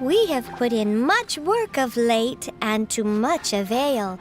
We have put in much work of late, and to much avail.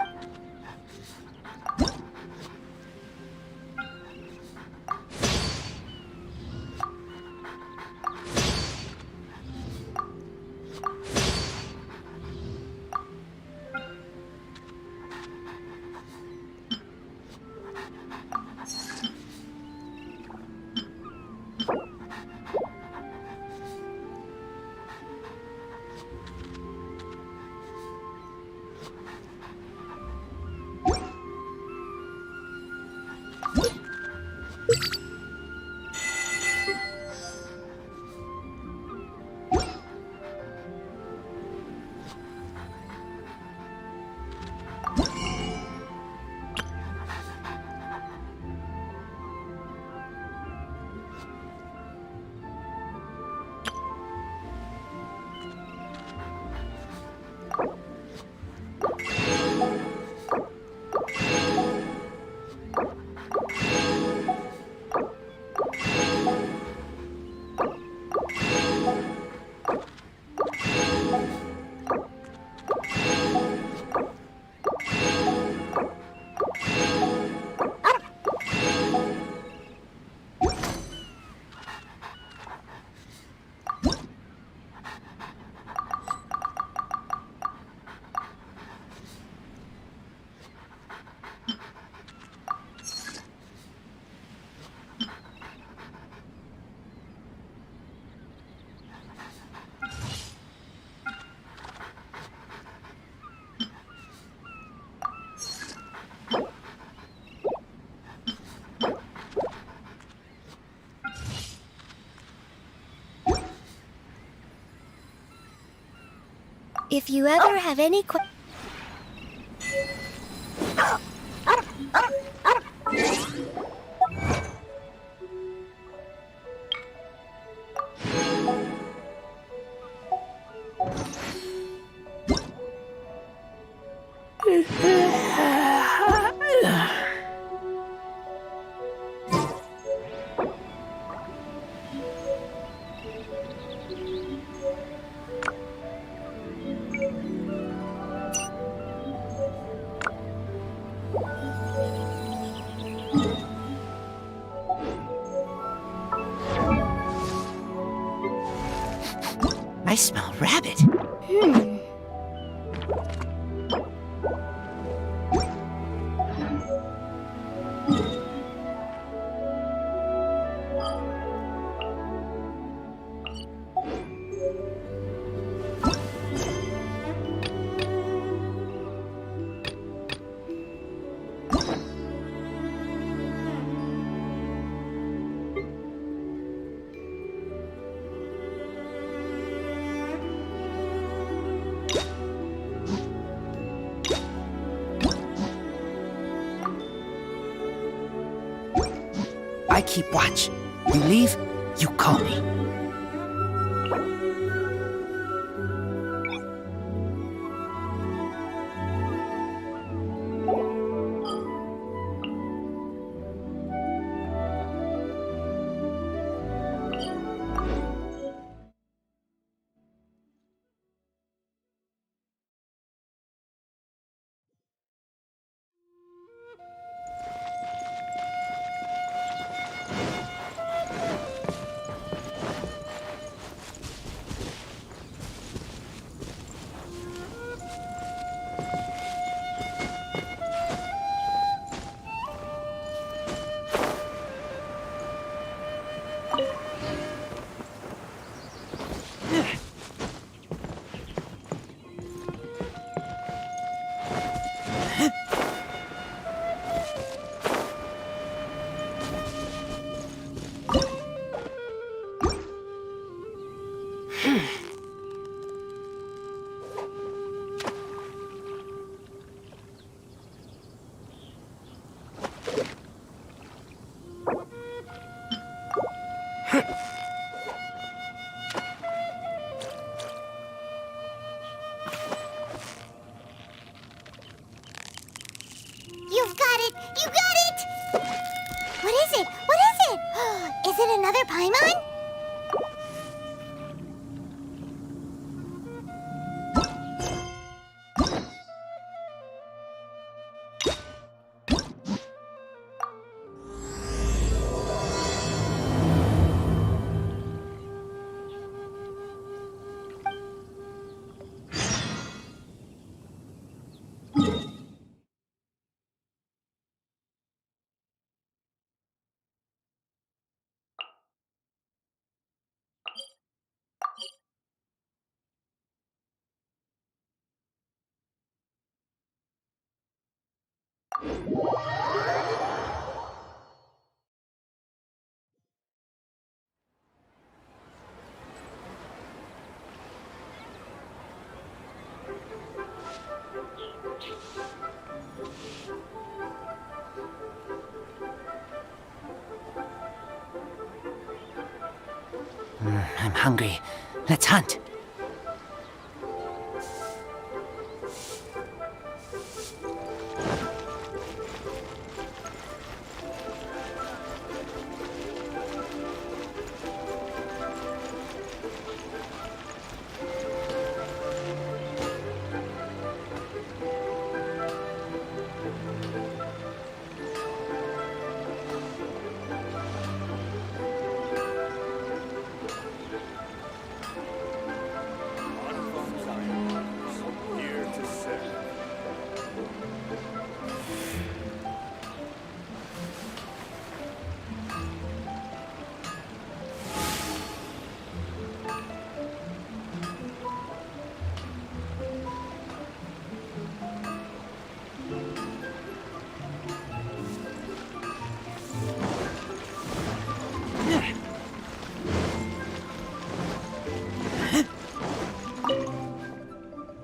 If you ever have any questions... I smell rabbit. I keep watch. You leave, you call me. I'm hungry. Let's hunt.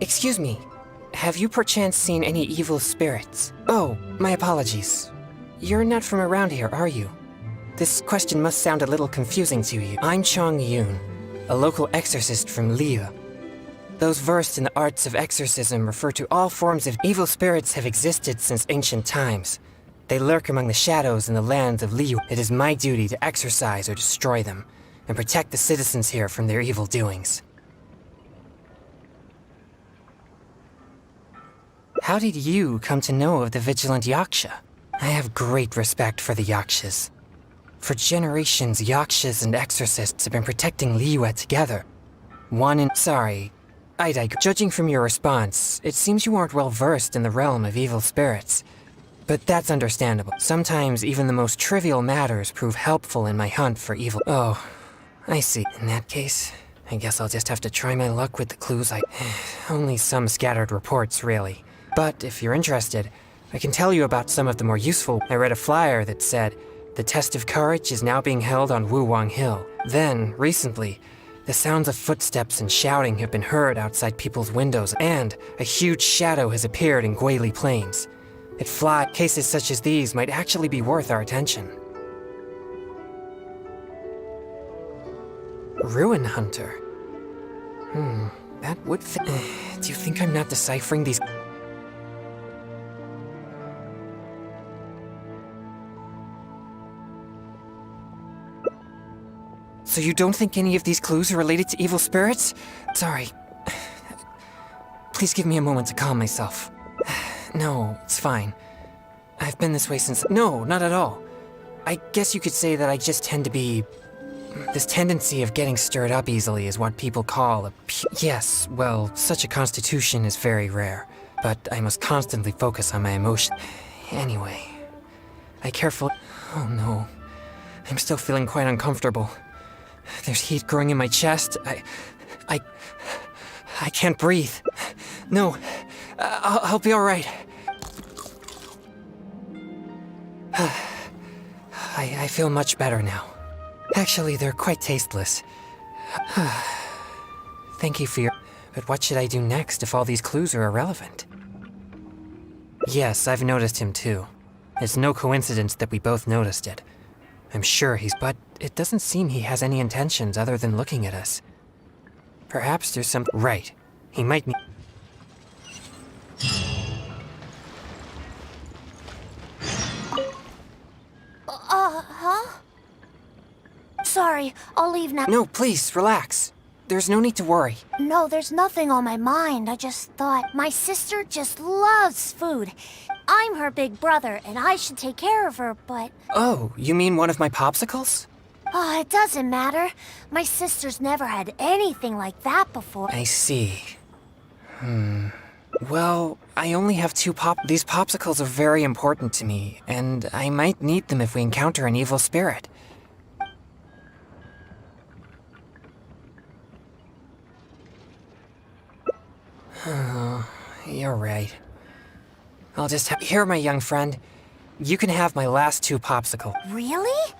Excuse me, have you perchance seen any evil spirits? Oh, my apologies. You're not from around here, are you? This question must sound a little confusing to you. I'm Chong Yoon, a local exorcist from Liyue. Those versed in the arts of exorcism refer to all forms of evil spirits have existed since ancient times. They lurk among the shadows in the lands of Liyue. It is my duty to exorcise or destroy them, and protect the citizens here from their evil doings. How did you come to know of the vigilant Yaksha? I have great respect for the Yakshas. For generations, Yakshas and exorcists have been protecting Liyue together. Sorry, I digress. Judging from your response, it seems you aren't well versed in the realm of evil spirits. But that's understandable. Sometimes even the most trivial matters prove helpful in my hunt for evil. Oh, I see. In that case, I guess I'll just have to try my luck with the clues Only some scattered reports, really. But if you're interested, I can tell you about some of the more useful. I read a flyer that said, the test of courage is now being held on Wuwang Hill. Then, recently, the sounds of footsteps and shouting have been heard outside people's windows, and a huge shadow has appeared in Guili Plains. Cases such as these might actually be worth our attention. Ruin Hunter. That would fit. Do you think I'm not deciphering these? So you don't think any of these clues are related to evil spirits? Sorry. Please give me a moment to calm myself. No, it's fine. I've been this way since— No, not at all. I guess you could say that I just tend to be— This tendency of getting stirred up easily is what people call a— Yes, well, such a constitution is very rare, but I must constantly focus on my emotion. Anyway, I carefully— Oh no, I'm still feeling quite uncomfortable. There's heat growing in my chest. I can't breathe. No, I'll be all right. I feel much better now. Actually, they're quite tasteless. Thank you for your— But what should I do next if all these clues are irrelevant? Yes, I've noticed him too. It's no coincidence that we both noticed it. I'm sure he's— But it doesn't seem he has any intentions other than looking at us. Perhaps there's some— Right. He might— Huh? Sorry, I'll leave now. No, please, relax. There's no need to worry. No, there's nothing on my mind. I just thought my sister just loves food. I'm her big brother, and I should take care of her, but— Oh, you mean one of my popsicles? Oh, it doesn't matter. My sister's never had anything like that before. I see. Well, I only have These popsicles are very important to me, and I might need them if we encounter an evil spirit. Oh, you're right. Here, my young friend. You can have my last 2 popsicles. Really?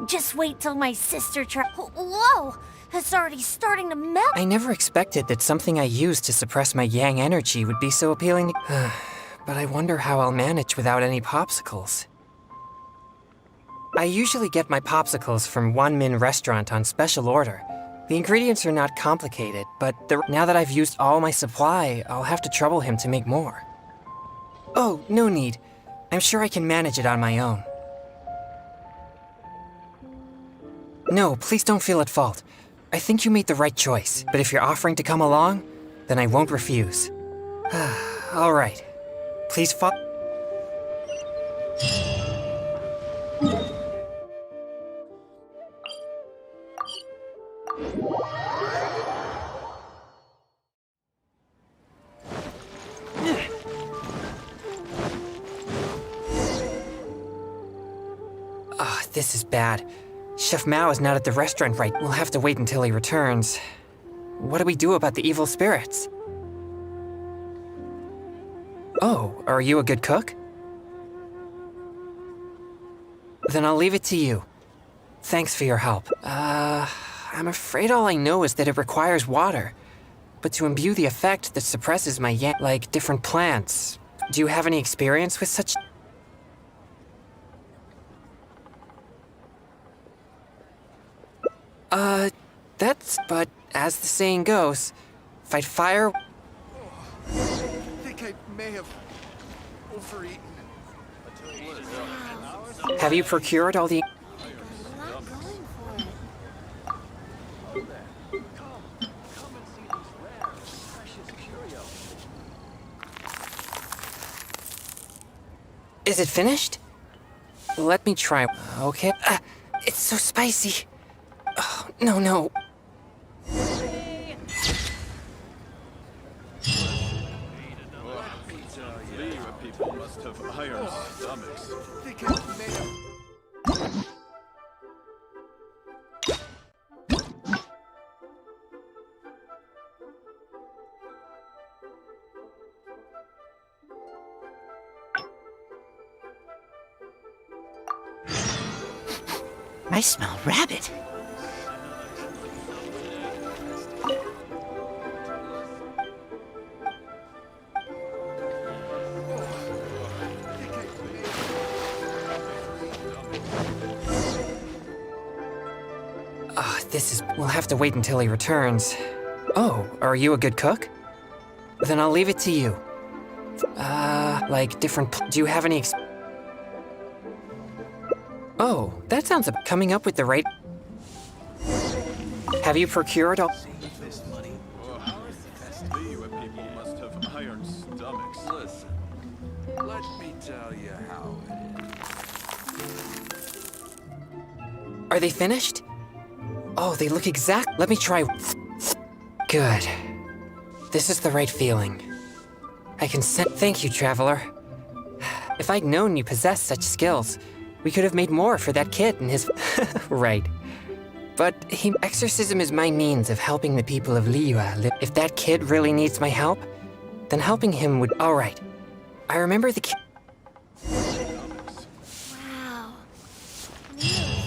Just wait till my sister Whoa! It's already starting to melt. I never expected that something I used to suppress my yang energy would be so appealing to... But I wonder how I'll manage without any popsicles. I usually get my popsicles from One Min restaurant on special order. The ingredients are not complicated, but now that I've used all my supply, I'll have to trouble him to make more. Oh, no need. I'm sure I can manage it on my own. No, please don't feel at fault. I think you made the right choice, but if you're offering to come along, then I won't refuse. All right. Please follow. Oh, this is bad. Chef Mao is not at the restaurant right. We'll have to wait until he returns. What do we do about the evil spirits? Oh, are you a good cook? Then I'll leave it to you. Thanks for your help. I'm afraid all I know is that it requires water. But to imbue the effect that suppresses my yang, like different plants. Do you have any experience with such? But as the saying goes, fight fire. I think I may have overeaten. Have you procured all the... Is it finished? Let me try. Okay. It's so spicy. Oh, no. People must have iron stomachs. I think I may have... I smell rabbit. We'll have to wait until he returns. Oh, are you a good cook? Then I'll leave it to you. Like different... Do you have any Oh, that sounds coming up with the right... Have you procured all... People must have iron stomachs. Listen, let me tell you how it is. Are they finished? Oh, they look exact... Let me try... Good. This is the right feeling. I can sense... Thank you, Traveler. If I'd known you possessed such skills, we could have made more for that kid and his... Right. But exorcism is my means of helping the people of Liyue live. If that kid really needs my help, then helping him would... All right. I remember the kid... Wow. Really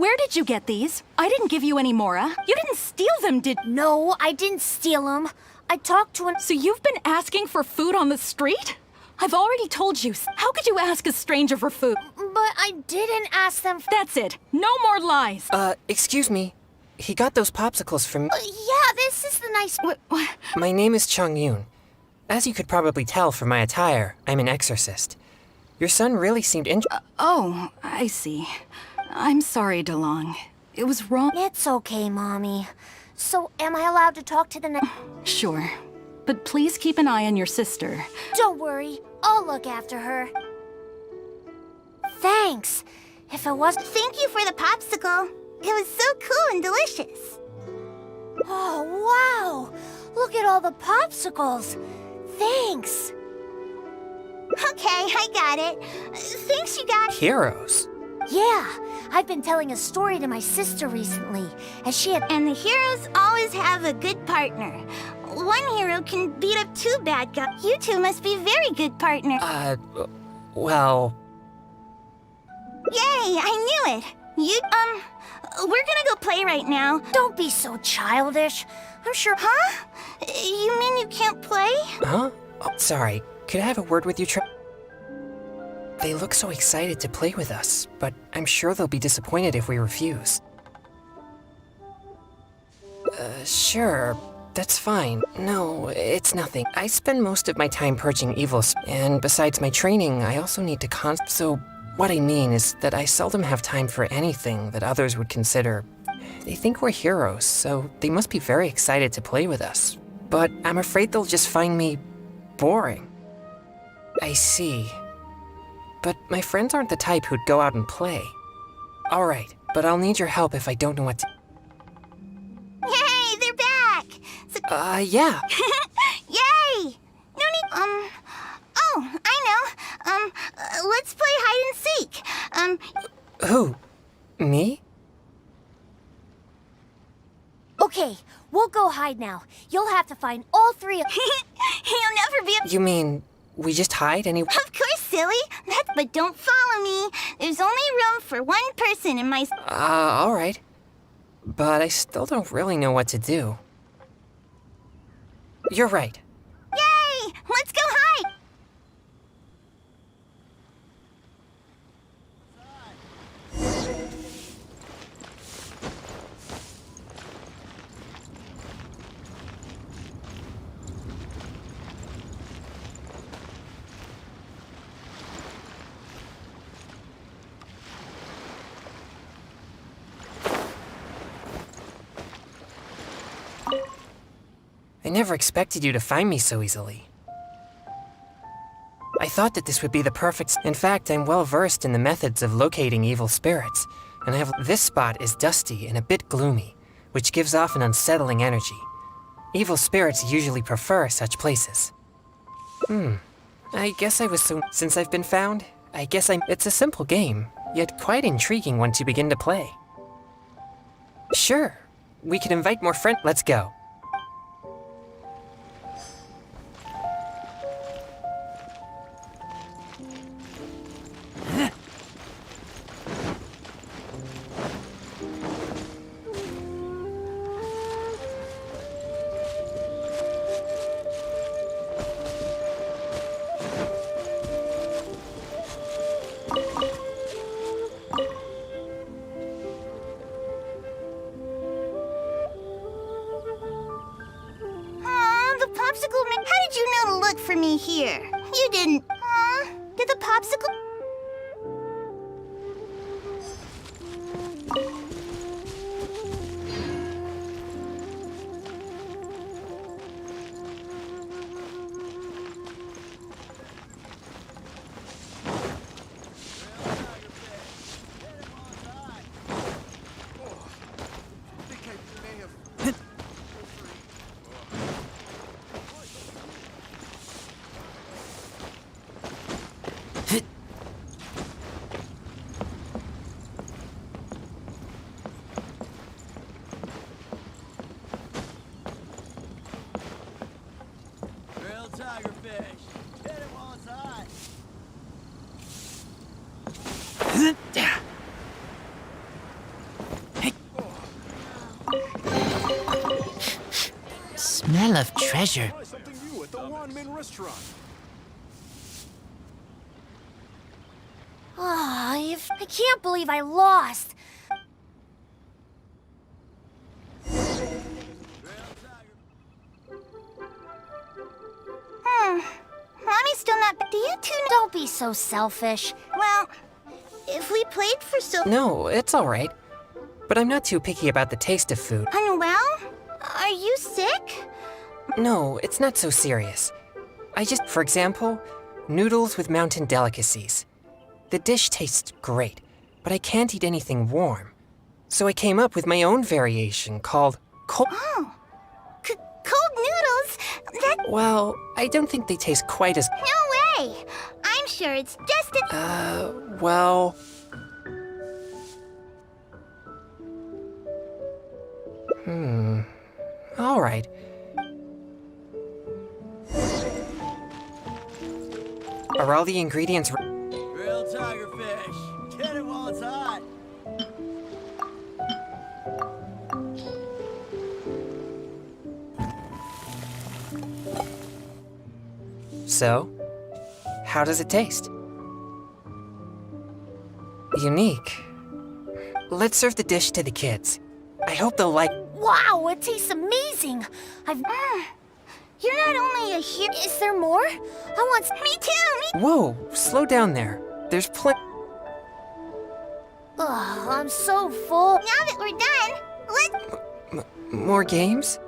Where did you get these? I didn't give you any Mora. You didn't steal them, did... No, I didn't steal them. I talked to an... So you've been asking for food on the street? I've already told you. How could you ask a stranger for food? But I didn't ask them... That's it. No more lies. Excuse me. He got those popsicles from... Yeah, this is the nice... What? My name is Chung Yoon. As you could probably tell from my attire, I'm an exorcist. Your son really seemed Oh, I see. I'm sorry, DeLong. It was wrong. It's okay, Mommy. So, am I allowed to talk to the Sure. But please keep an eye on your sister. Don't worry. I'll look after her. Thanks. If it wasn't... Thank you for the popsicle. It was so cool and delicious. Oh, wow. Look at all the popsicles. Thanks. Okay, I got it. Thanks, you guys. heroes. Yeah, I've been telling a story to my sister recently, as she had... And the heroes always have a good partner. One hero can beat up two bad guys. You two must be very good partners. Well... Yay, I knew it. We're gonna go play right now. Don't be so childish. I'm sure... Huh? You mean you can't play? Huh? Oh, sorry. Could I have a word with you, They look so excited to play with us, but I'm sure they'll be disappointed if we refuse. Sure. That's fine. No, it's nothing. I spend most of my time purging evils, and besides my training, I also need to So, what I mean is that I seldom have time for anything that others would consider... They think we're heroes, so they must be very excited to play with us. But I'm afraid they'll just find me... boring. I see. But my friends aren't the type who'd go out and play. Alright, but I'll need your help if I don't know what to... Yay, they're back! Yeah. Yay! No need... Oh, I know. Let's play hide and seek. Who? Me? Okay, we'll go hide now. You'll have to find all three of... He'll never be... You mean, we just hide Of course, silly. But don't follow me. There's only room for one person in my... Alright. But I still don't really know what to do. You're right. Yay! Let's go hide! I never expected you to find me so easily. I thought that this would be the perfect... In fact, I'm well versed in the methods of locating evil spirits, and I have... This spot is dusty and a bit gloomy, which gives off an unsettling energy. Evil spirits usually prefer such places. I guess I was so... Since I've been found, I guess I'm... It's a simple game, yet quite intriguing once you begin to play. Sure, we could invite more friends... Let's go. How did you know to look for me here? You didn't. Did the popsicle... Smell of treasure. Try something new at the Wanmin restaurant. I can't believe I lost. Mommy's still not... Do you two know... Don't be so selfish. Well, if we played for so... No, it's alright. But I'm not too picky about the taste of food. Unwell? Are you sick? No, it's not so serious. For example, noodles with mountain delicacies. The dish tastes great, but I can't eat anything warm. So I came up with my own variation called cold... Oh. Cold noodles? That... Well, I don't think they taste quite as... No way! I'm sure it's just a... well... All right. Are all the ingredients... Grilled tiger fish. Get it while it's hot. So, how does it taste? Unique. Let's serve the dish to the kids. I hope they'll like... Wow, it tastes amazing. You're not only a hero. Is there more? I want... Me too. Whoa, slow down there. There's plenty... Ugh, I'm so full. Now that we're done, let's... More games?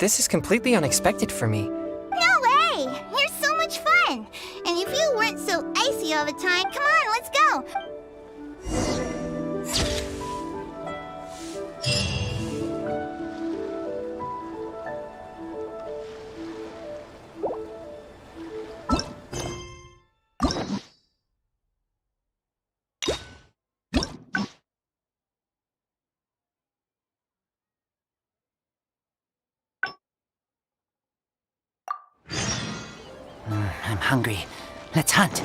This is completely unexpected for me. No way! You're so much fun! And if you weren't so icy all the time, come on, let's go! I'm hungry. Let's hunt.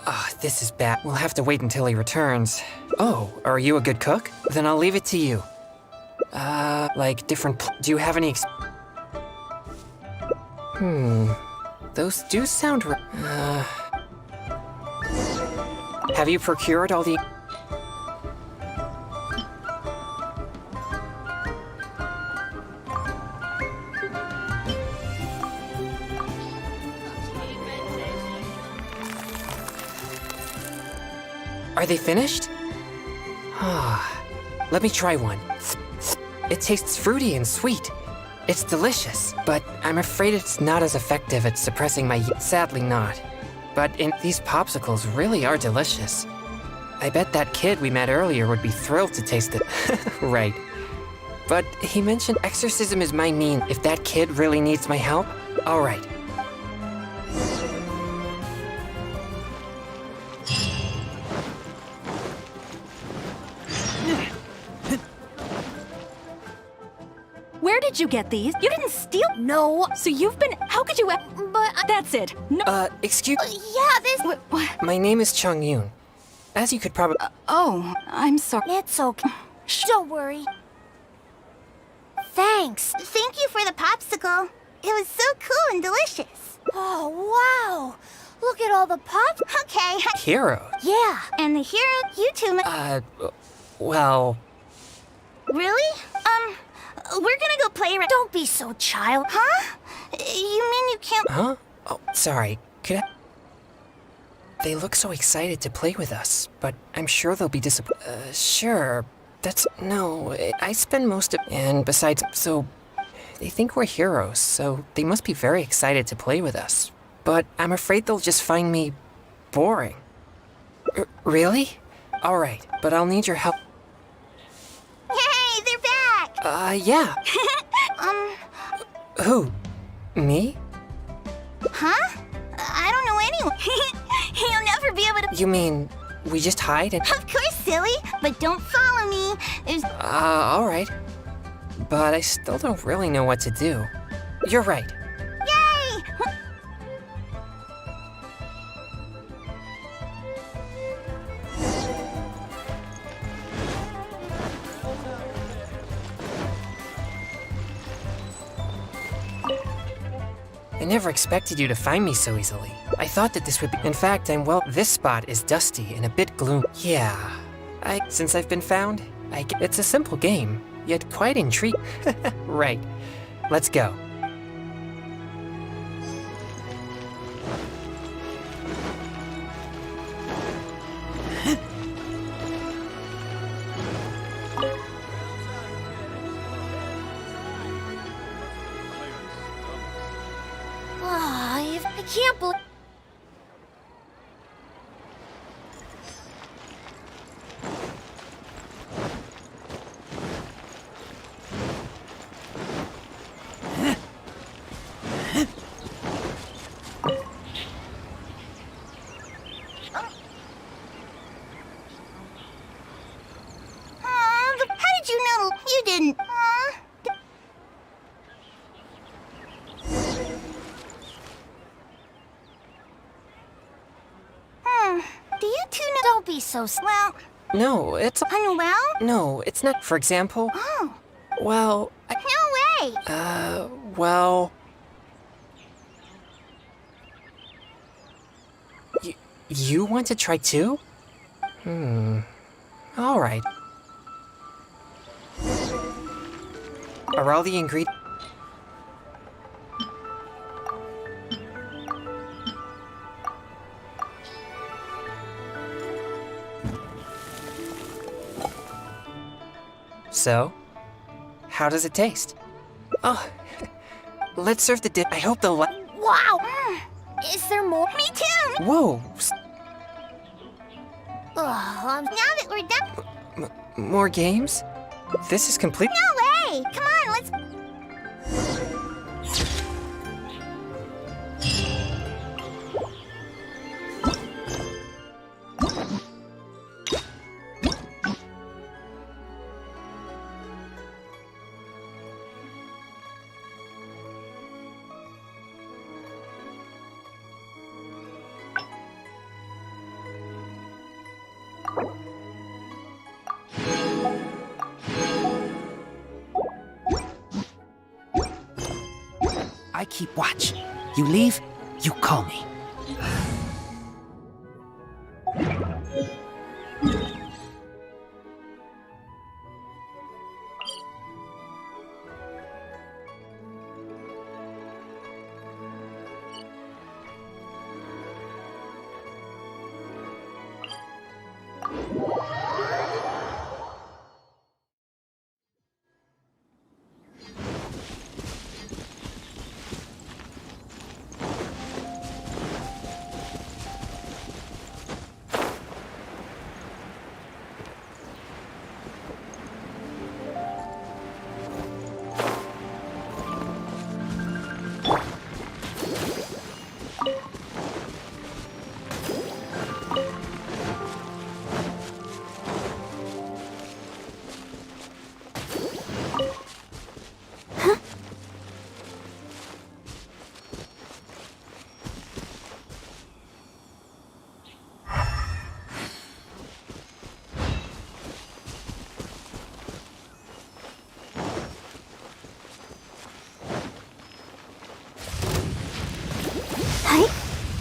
Ah, this is bad. We'll have to wait until he returns. Oh, are you a good cook? Then I'll leave it to you. Like different... Do you have any Those do sound... Have you procured all the... Are they finished? Ah, let me try one. It tastes fruity and sweet. It's delicious, but I'm afraid it's not as effective at suppressing my... Sadly not. But these popsicles really are delicious. I bet that kid we met earlier would be thrilled to taste it. Right. But he mentioned exorcism is my mean. If that kid really needs my help, all right. Where did you get these? You didn't steal. No, So you've been. How could you? but That's it. No. Excuse... yeah, this... What? My name is Chung Yoon. As you could probably... Oh, I'm sorry. It's okay. Don't worry. Thanks. Thank you for the popsicle. It was so cool and delicious. Oh, wow. Look at all the pop... Okay, Hero? Yeah. and the hero, you two... Well... Really? We're gonna go play right... Don't be so child. Huh? You mean you can't... Huh? Oh, sorry. Could I... They look so excited to play with us, but I'm sure they'll be disappointed. Sure. That's... No, I spend most of... And besides, so... They think we're heroes, so they must be very excited to play with us. But I'm afraid they'll just find me... boring. Really? Alright, but I'll need your help. Hey, they're back! Yeah. Who? Me? Huh? I don't know anyone. You'll never be able to... You mean, we just hide and... Of course, silly, but don't follow me. There's... Alright. But I still don't really know what to do. You're right. Yay! I never expected you to find me so easily. I thought that this would be... In fact, this spot is dusty and a bit gloomy. Yeah. Since I've been found, it's a simple game, yet quite intriguing. Right. Let's go. I can't believe... How did you know? You didn't. Do you two know? Don't be so Well, No, it's... unwell? No, it's not. For example, Oh, well, no way. well... You want to try too? All right. Are all the ingredients... So, how does it taste? Oh, let's serve the dip. I hope they'll like... Wow! Is there more? Me too. Whoa, Ugh, Now that we're done. more games? This is complete... No way. Come on, let's. I keep watch. You leave, you call me.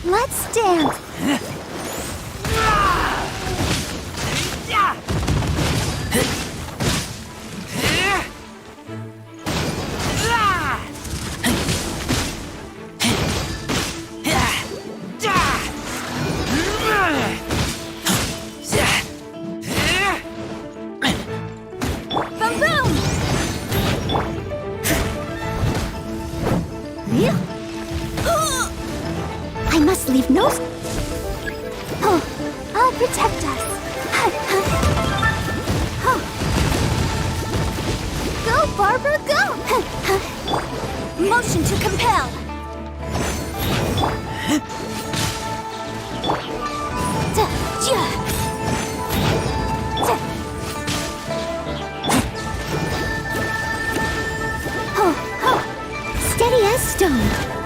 Let's dance. Boom, boom. I must leave no... Oh, I'll protect us. Go, Barbara, go! Motion to compel. Steady as stone.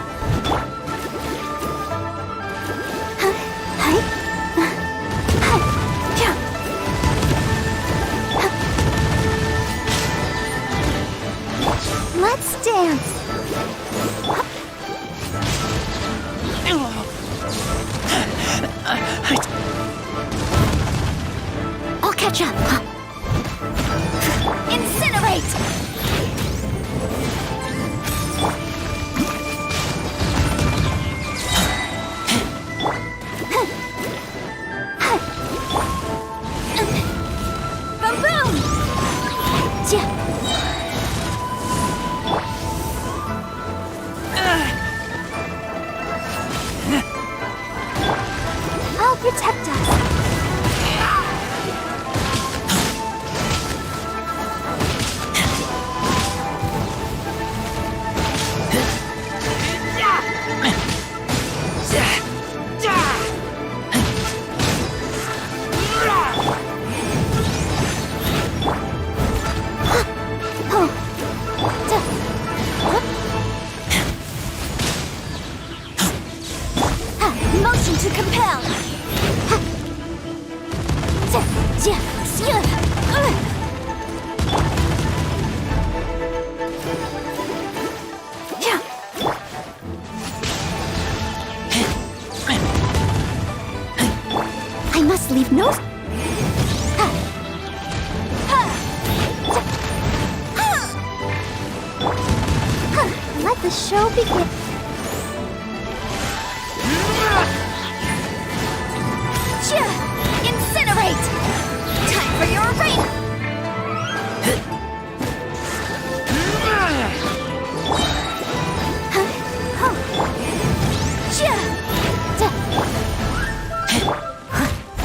Let's dance. I'll catch up. Incinerate! Boom, boom! I'll protect us. I must leave no... Let the show begin. Incinerate! Time for your rain!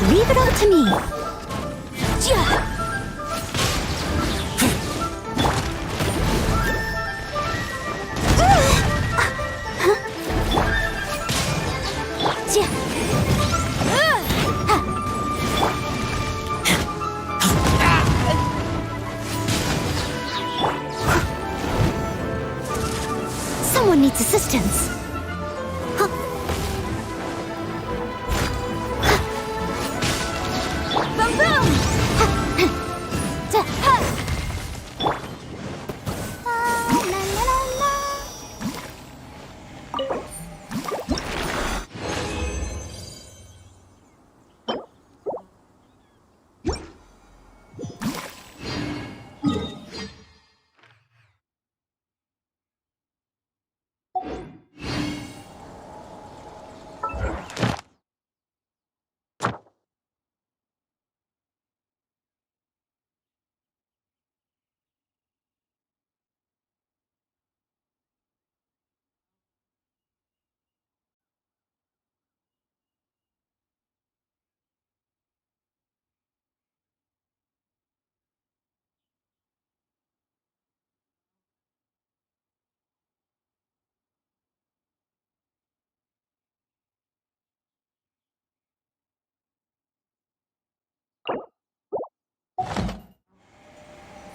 Leave it all to me. Someone needs assistance.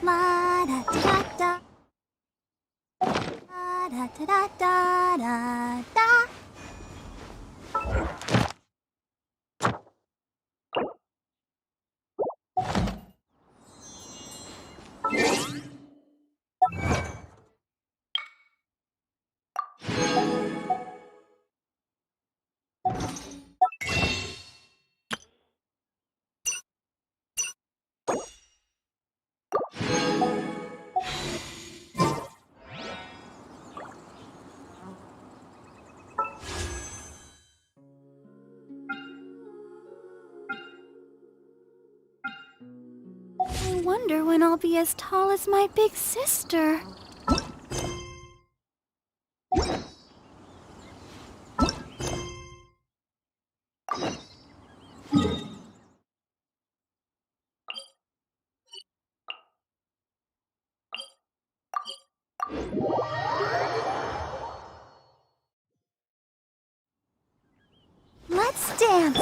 La da da da. La da da da da da. I wonder when I'll be as tall as my big sister. Let's dance.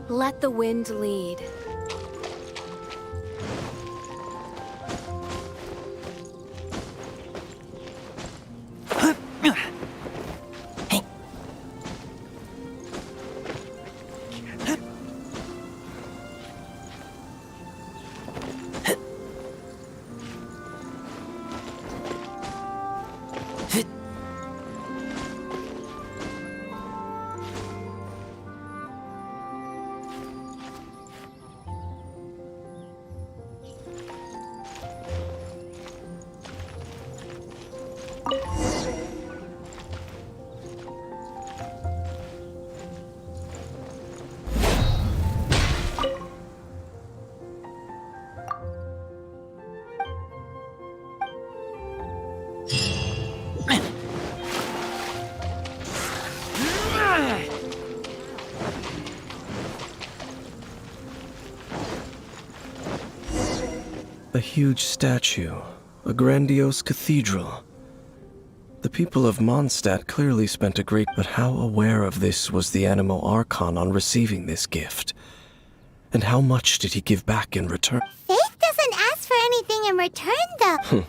Let the wind lead. A huge statue, a grandiose cathedral. The people of Mondstadt clearly spent a great... But how aware of this was the Animo Archon on receiving this gift? And how much did he give back in return? Faith doesn't ask for anything in return, though.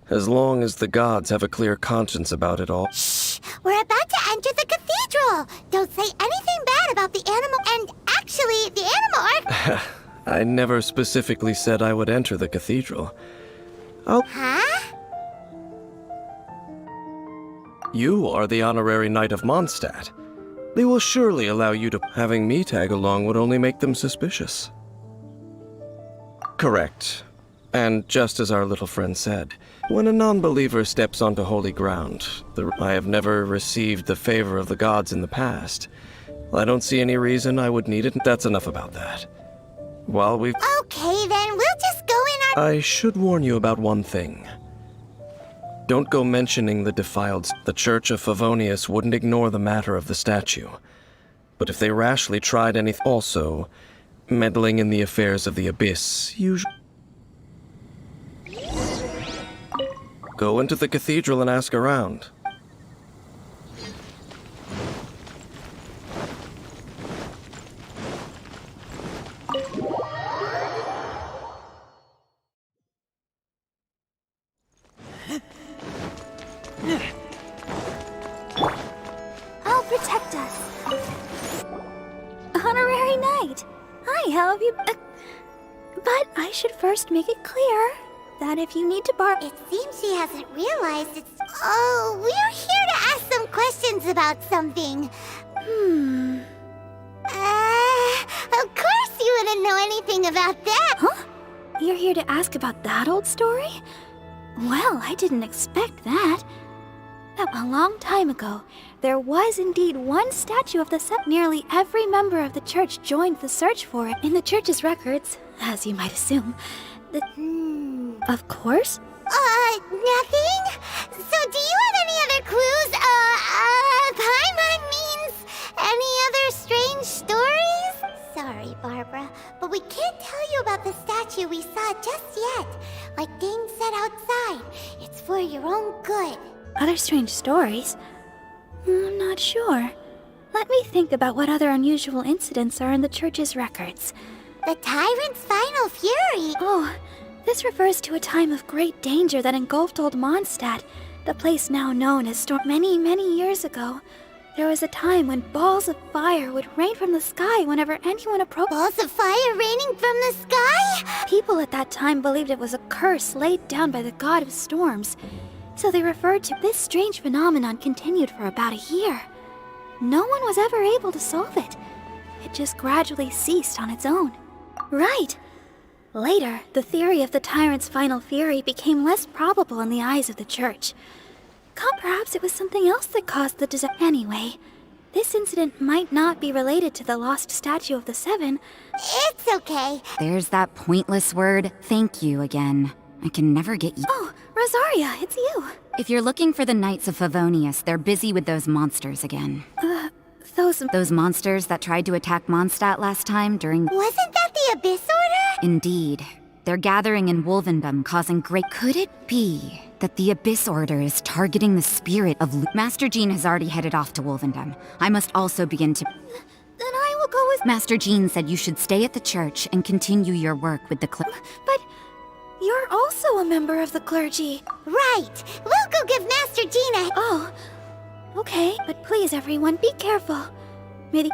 As long as the gods have a clear conscience about it all. Shh! We're about to enter the cathedral! Don't say anything bad about the animal... And actually, the animal are... I never specifically said I would enter the cathedral. Huh? You are the honorary knight of Mondstadt. They will surely allow you to... Having me tag along would only make them suspicious. Correct. And just as our little friend said, when a non-believer steps onto holy ground, I have never received the favor of the gods in the past. I don't see any reason I would need it. That's enough about that. While we've... Okay, then we'll just go in our... I should warn you about one thing. Don't go mentioning the defiled... The Church of Favonius wouldn't ignore the matter of the statue. But if they rashly tried anything... Also, meddling in the affairs of the Abyss, usually... Go into the cathedral and ask around. I'll protect us. Honorary Knight. Hi, how have you... but I should first make it clear that if you need to borrow... It seems she hasn't realized it's... Oh, we're here to ask some questions about something. Of course you wouldn't know anything about that. Huh? You're here to ask about that old story? Well, I didn't expect that. A long time ago, there was indeed one statue of the set. Nearly every member of the church joined the search for it. In the church's records, as you might assume, Of course. Nothing? So do you have any other clues? Paimon means any other strange stories? Sorry, Barbara, but we can't tell you about the statue we saw just yet. Like Dane said outside, it's for your own good. Other strange stories? I'm not sure. Let me think about what other unusual incidents are in the church's records. The tyrant's final fury! Oh, this refers to a time of great danger that engulfed old Mondstadt, the place now known as Storm. Many, many years ago, there was a time when balls of fire would rain from the sky whenever anyone approached. Balls of fire raining from the sky? People at that time believed it was a curse laid down by the god of storms, so they referred to this strange phenomenon. Continued for about a year. No one was ever able to solve it. It just gradually ceased on its own. Right. Later, the theory of the tyrant's final fury became less probable in the eyes of the church. Perhaps it was something else that caused the disaster. Anyway, this incident might not be related to the lost statue of the Seven. It's okay. There's that pointless word, thank you again. I can never get you. Oh, Rosaria, it's you. If you're looking for the Knights of Favonius, they're busy with those monsters again. Those monsters that tried to attack Mondstadt last time during... Wasn't that the Abyss Order? Indeed. They're gathering in Wolvendom, causing great... Could it be that the Abyss Order is targeting the spirit of... Master Jean has already headed off to Wolvendom. I must also begin to... Then I will go with... Master Jean said you should stay at the church and continue your work with the But you're also a member of the clergy. Right. We'll go give Master Jean a... Oh, okay. But please, everyone, be careful. May the...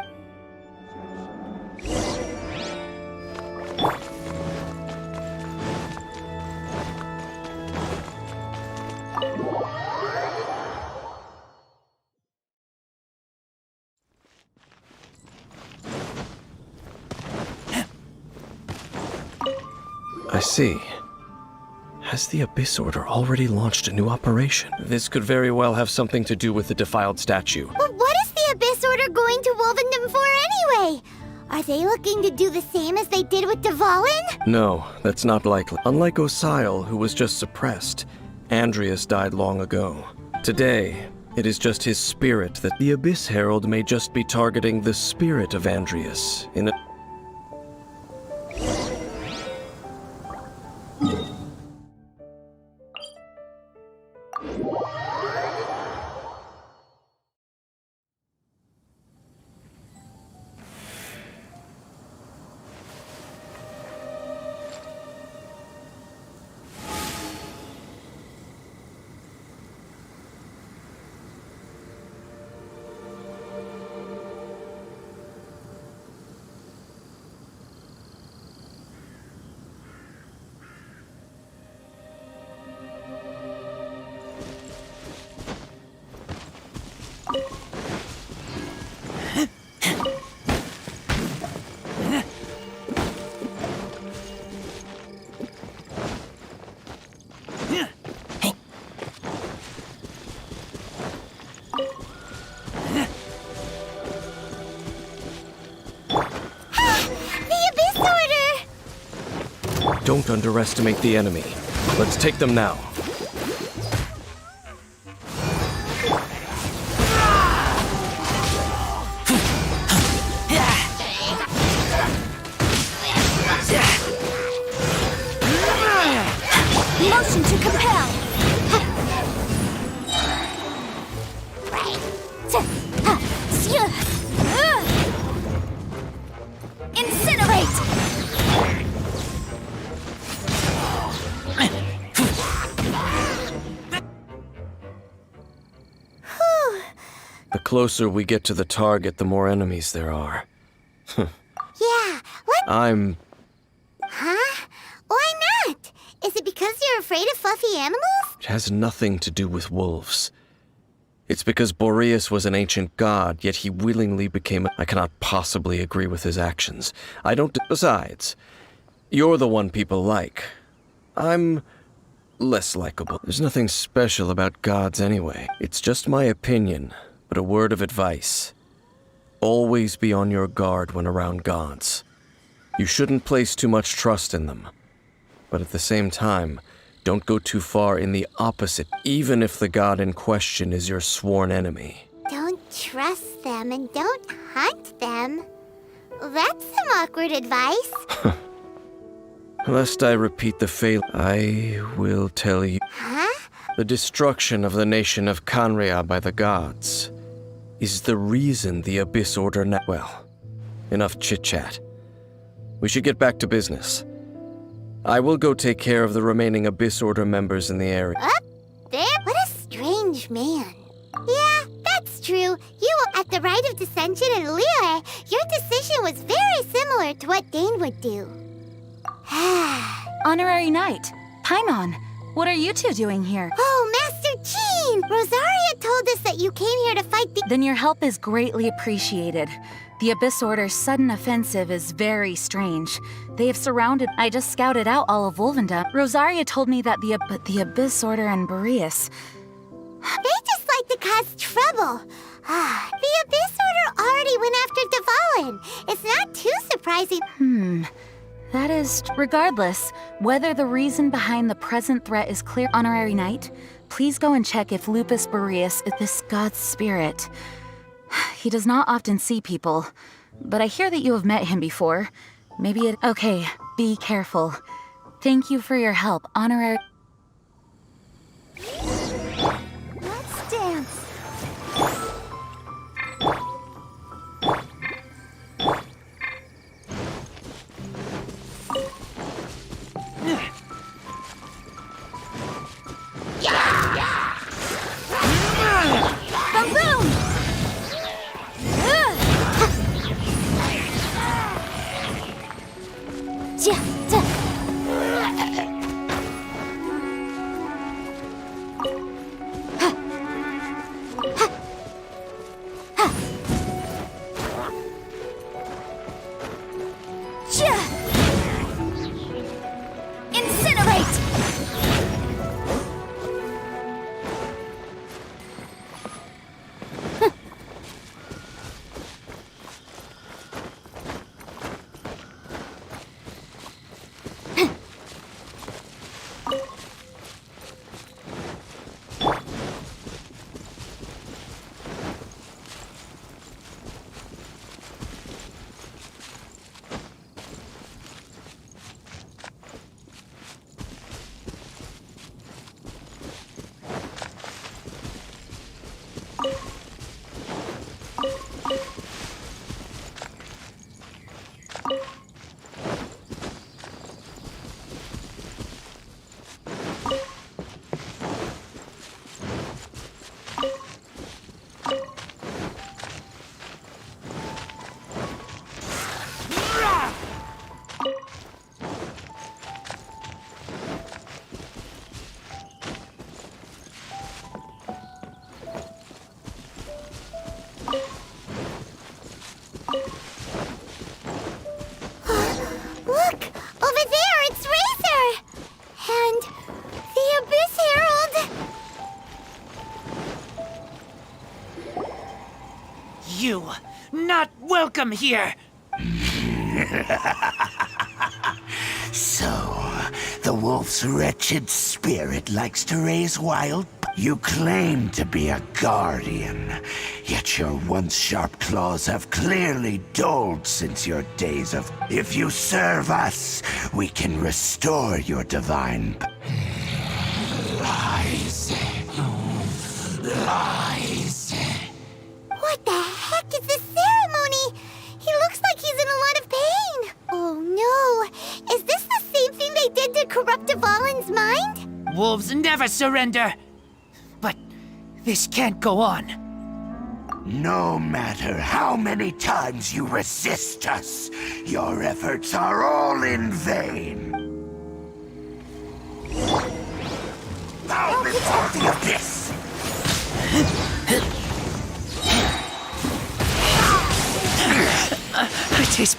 I see. Has the Abyss Order already launched a new operation? This could very well have something to do with the defiled statue. But what is the Abyss Order going to Wolvendom for anyway? Are they looking to do the same as they did with Dvalin? No, that's not likely. Unlike Osile, who was just suppressed, Andreas died long ago. Today, it is just his spirit that the Abyss Herald may just be targeting the spirit of Andreas in a... Don't underestimate the enemy. Let's take them now. Motion to compel. Incinerate. The closer we get to the target, the more enemies there are. Yeah, what? Huh? Why not? Is it because you're afraid of fluffy animals? It has nothing to do with wolves. It's because Boreas was an ancient god, yet he willingly became I cannot possibly agree with his actions. I don't... Besides, you're the one people like. I'm less likable. There's nothing special about gods anyway. It's just my opinion, but a word of advice. Always be on your guard when around gods. You shouldn't place too much trust in them. But at the same time, don't go too far in the opposite, even if the god in question is your sworn enemy. Don't trust them and don't hunt them. That's some awkward advice. Lest I repeat the fail, I will tell you. Huh? The destruction of the nation of Canria by the gods is the reason the Abyss Order well, enough chit-chat. We should get back to business. I will go take care of the remaining Abyss Order members in the area. Up there? What a strange man. Yeah, that's true. You, at the rite of dissension in Liyue, your decision was very similar to what Dane would do. Honorary Knight, Paimon, what are you two doing here? Oh, Master Jean! Rosaria told us that you came here to fight the— Then your help is greatly appreciated. The Abyss Order's sudden offensive is very strange. They have surrounded— I just scouted out all of Wolvendom. Rosaria told me that the Abyss Order and Boreas— They just like to cause trouble. The Abyss Order already went after Dvalin. It's not too surprising. That is— Regardless, whether the reason behind the present threat is clear— Honorary Knight, please go and check if Lupus Boreas is this god's spirit. He does not often see people, but I hear that you have met him before. Maybe it— Okay, be careful. Thank you for your help, Honorary— Let's dance. Boom boom! Incinerate! Look! Over there, it's Razor! And the Abyss Herald! You not welcome here. So, The wolf's wretched spirit likes to raise wild. You claim to be a guardian, yet your once sharp claws have clearly dulled since your days of... If you serve us, we can restore your divine... Lies. Lies. What the heck is this ceremony? He looks like he's in a lot of pain. Oh no. Is this the same thing they did to corrupt Dvalin's mind? Wolves never surrender. But this can't go on. No matter how many times you resist us, your efforts are all in vain. Bow before the abyss! I taste...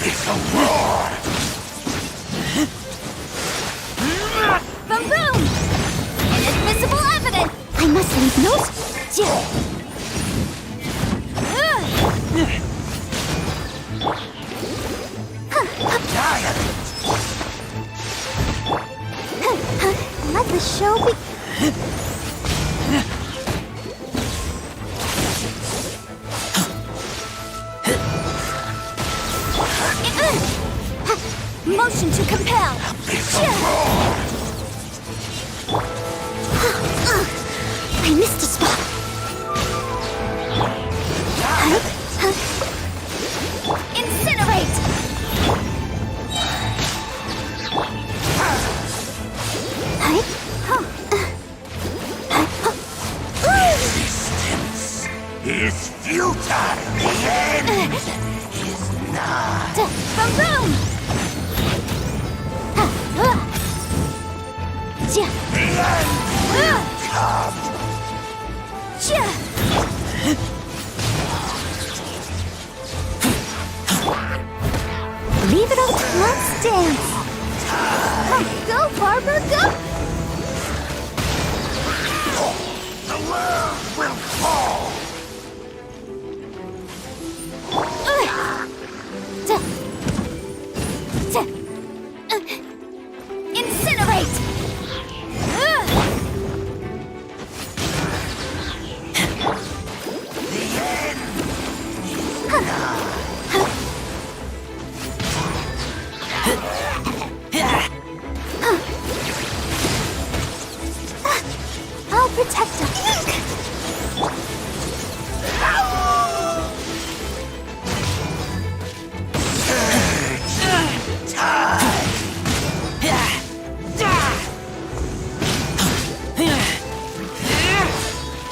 It's a roar! Boom boom! Inadmissible evidence! I must leave no... Let the show be... Motion to compel! I missed a spot. Incinerate! Resistance is futile. The end is nigh. Boom! The end will come. Leave it up. Let's dance. Go, Barbara, go! The world will fall. Incinerate! The end is nigh. I'll protect us.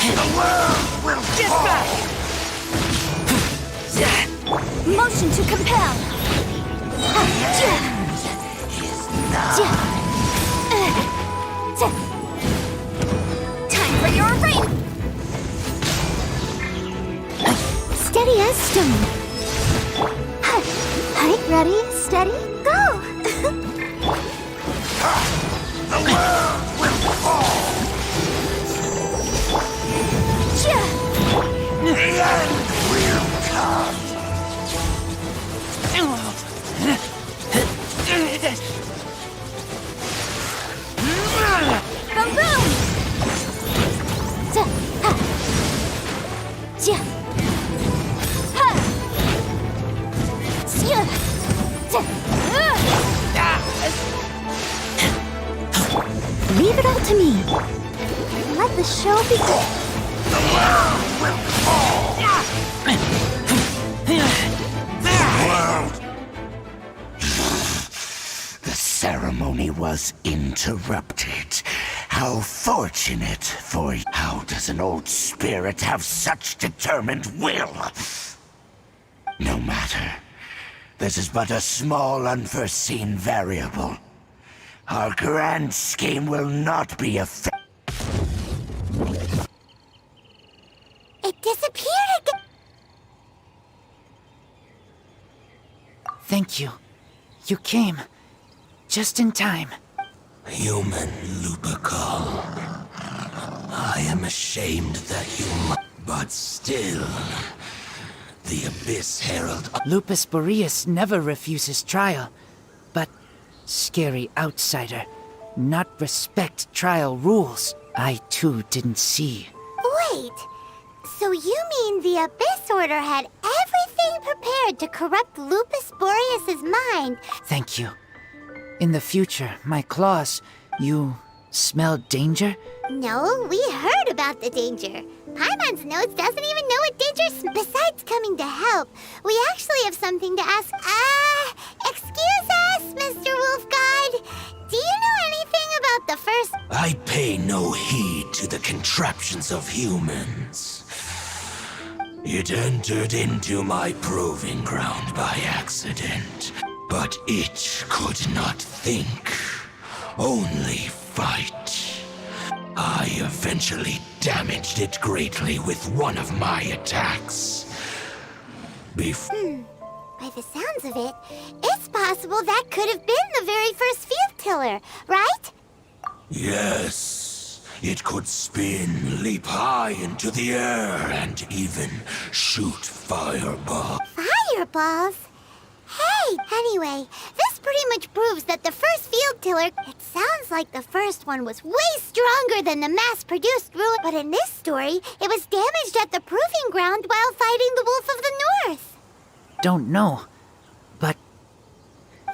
The world will fall. Motion to compel. Time for your reign. Steady as stone. Height, ready, steady, go. The world will fall. The end will come. Boom boom. Leave it all to me. Let the show begin. The world will fall. The ceremony was interrupted. How fortunate for you. How does an old spirit have such determined will? No matter. This is but a small unforeseen variable. Our grand scheme will not be affected. It disappeared again. Thank you. You came. Just in time. Human Lupercal. I am ashamed that you but still, The Abyss Herald. Lupus Boreas never refuses trial, but scary outsider, not respect trial rules. I too didn't see. Wait, so you mean the Abyss Order had everything prepared to corrupt Lupus Boreas's mind? Thank you. In the future, my claws, you smell danger? No, we heard about the danger. Paimon's notes doesn't even know what danger besides coming to help. We actually have something to ask. Excuse us, Mr. Wolf Guide. Do you know anything about the first... I pay no heed to the contraptions of humans. It entered into my proving ground by accident, but it could not think, only fight. I eventually damaged it greatly with one of my attacks. By the sounds of it, it's possible that could have been the very first field tiller, right? Yes, it could spin, leap high into the air, and even shoot fireballs. Fireballs? Hey, anyway, this pretty much proves that the first field tiller, it sounds like the first one was way stronger than the mass-produced ruin, but in this story, it was damaged at the proving ground while fighting the Wolf of the North. Don't know, but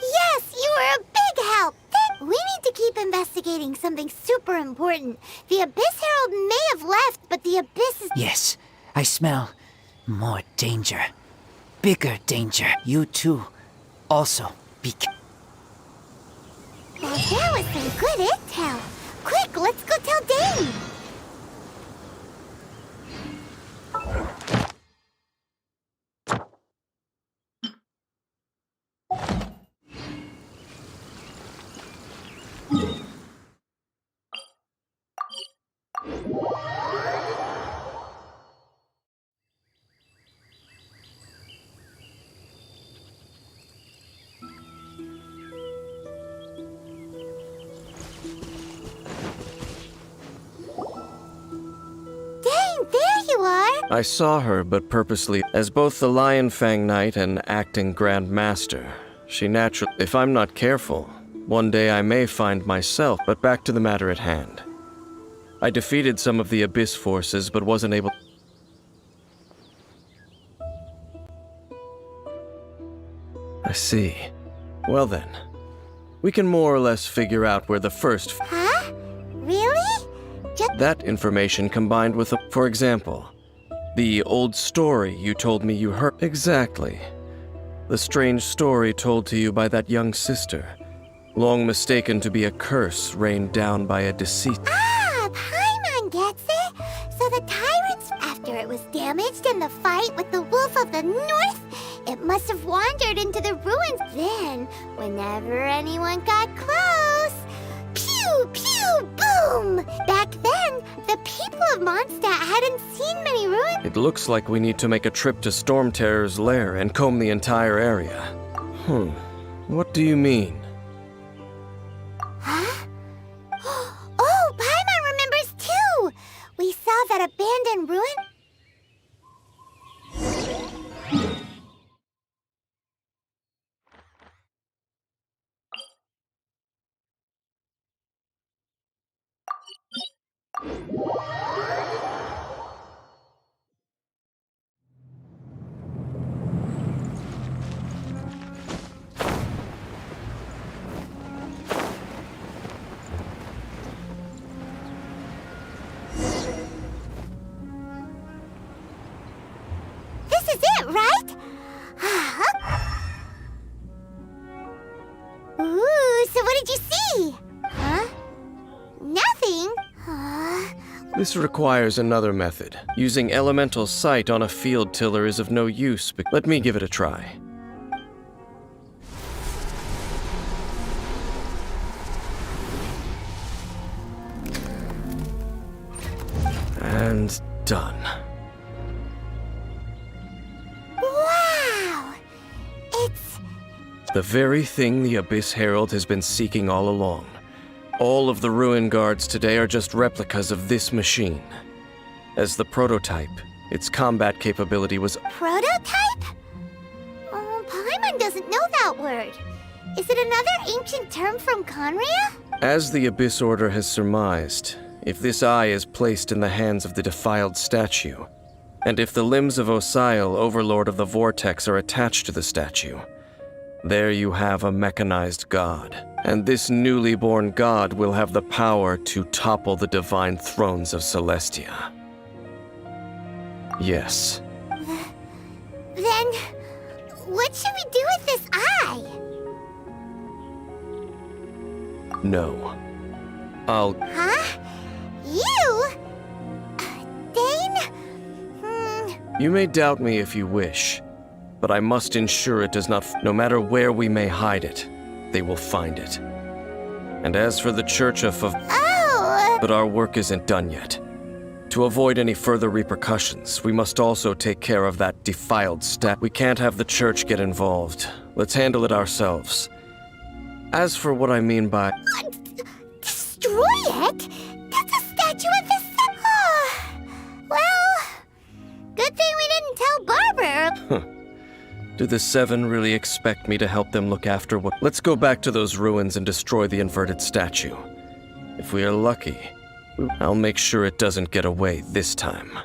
Yes, you were a big help. We need to keep investigating something super important. The Abyss Herald may have left, but the Abyss is... yes, I smell more danger. Bigger danger. You too. Also, be Now that was some good intel. Quick, let's go tell Dane. There you are! I saw her, but purposely, as both the Lion Fang Knight and acting Grand Master. She naturally... If I'm not careful, one day I may find myself, but back to the matter at hand. I defeated some of the Abyss forces, but wasn't able... I see. Well then, we can more or less figure out where the first... Huh? Really? That information combined with, for example, the old story you told me you heard. Exactly. The strange story told to you by that young sister, long mistaken to be a curse rained down by a deceit. Paimon gets it. So the tyrants, after it was damaged in the fight with the Wolf of the North, it must have wandered into the ruins. Then, whenever anyone got close, pew, pew, boom! Back then, the people of Mondstadt hadn't seen many ruins. It looks like we need to make a trip to Storm Terror's lair and comb the entire area. What do you mean? Huh? Oh, Paimon remembers too! We saw that abandoned ruin. This is it, right? Ooh, so what did you see? Huh? Nothing? This requires another method. Using elemental sight on a field tiller is of no use, but let me give it a try. And done. Wow! It's... The very thing the Abyss Herald has been seeking all along. All of the ruin guards today are just replicas of this machine. As the prototype, Its combat capability was... Prototype? Oh, Paimon doesn't know that word. Is it another ancient term from Conria? As the Abyss Order has surmised, if this eye is placed in the hands of the defiled statue, and if the limbs of Osial, Overlord of the Vortex, are attached to the statue, there you have a mechanized god. And this newly born god will have the power to topple the divine thrones of Celestia. Yes. Then, what should we do with this eye? No. I'll... Huh? You? Dane? You may doubt me if you wish, but I must ensure it does not... No matter where we may hide it, they will find it. And as for the Church of... Oh! But our work isn't done yet. To avoid any further repercussions, we must also take care of that defiled stat. We can't have the Church get involved. Let's handle it ourselves. As for what I mean by... Destroy it? That's a statue of the sun. Oh. Well, good thing we didn't tell Barbara. Do the Seven really expect me to help them look after what... Let's go back to those ruins and destroy the inverted statue. If we are lucky, I'll make sure it doesn't get away this time.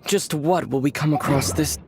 Just what will we come across this?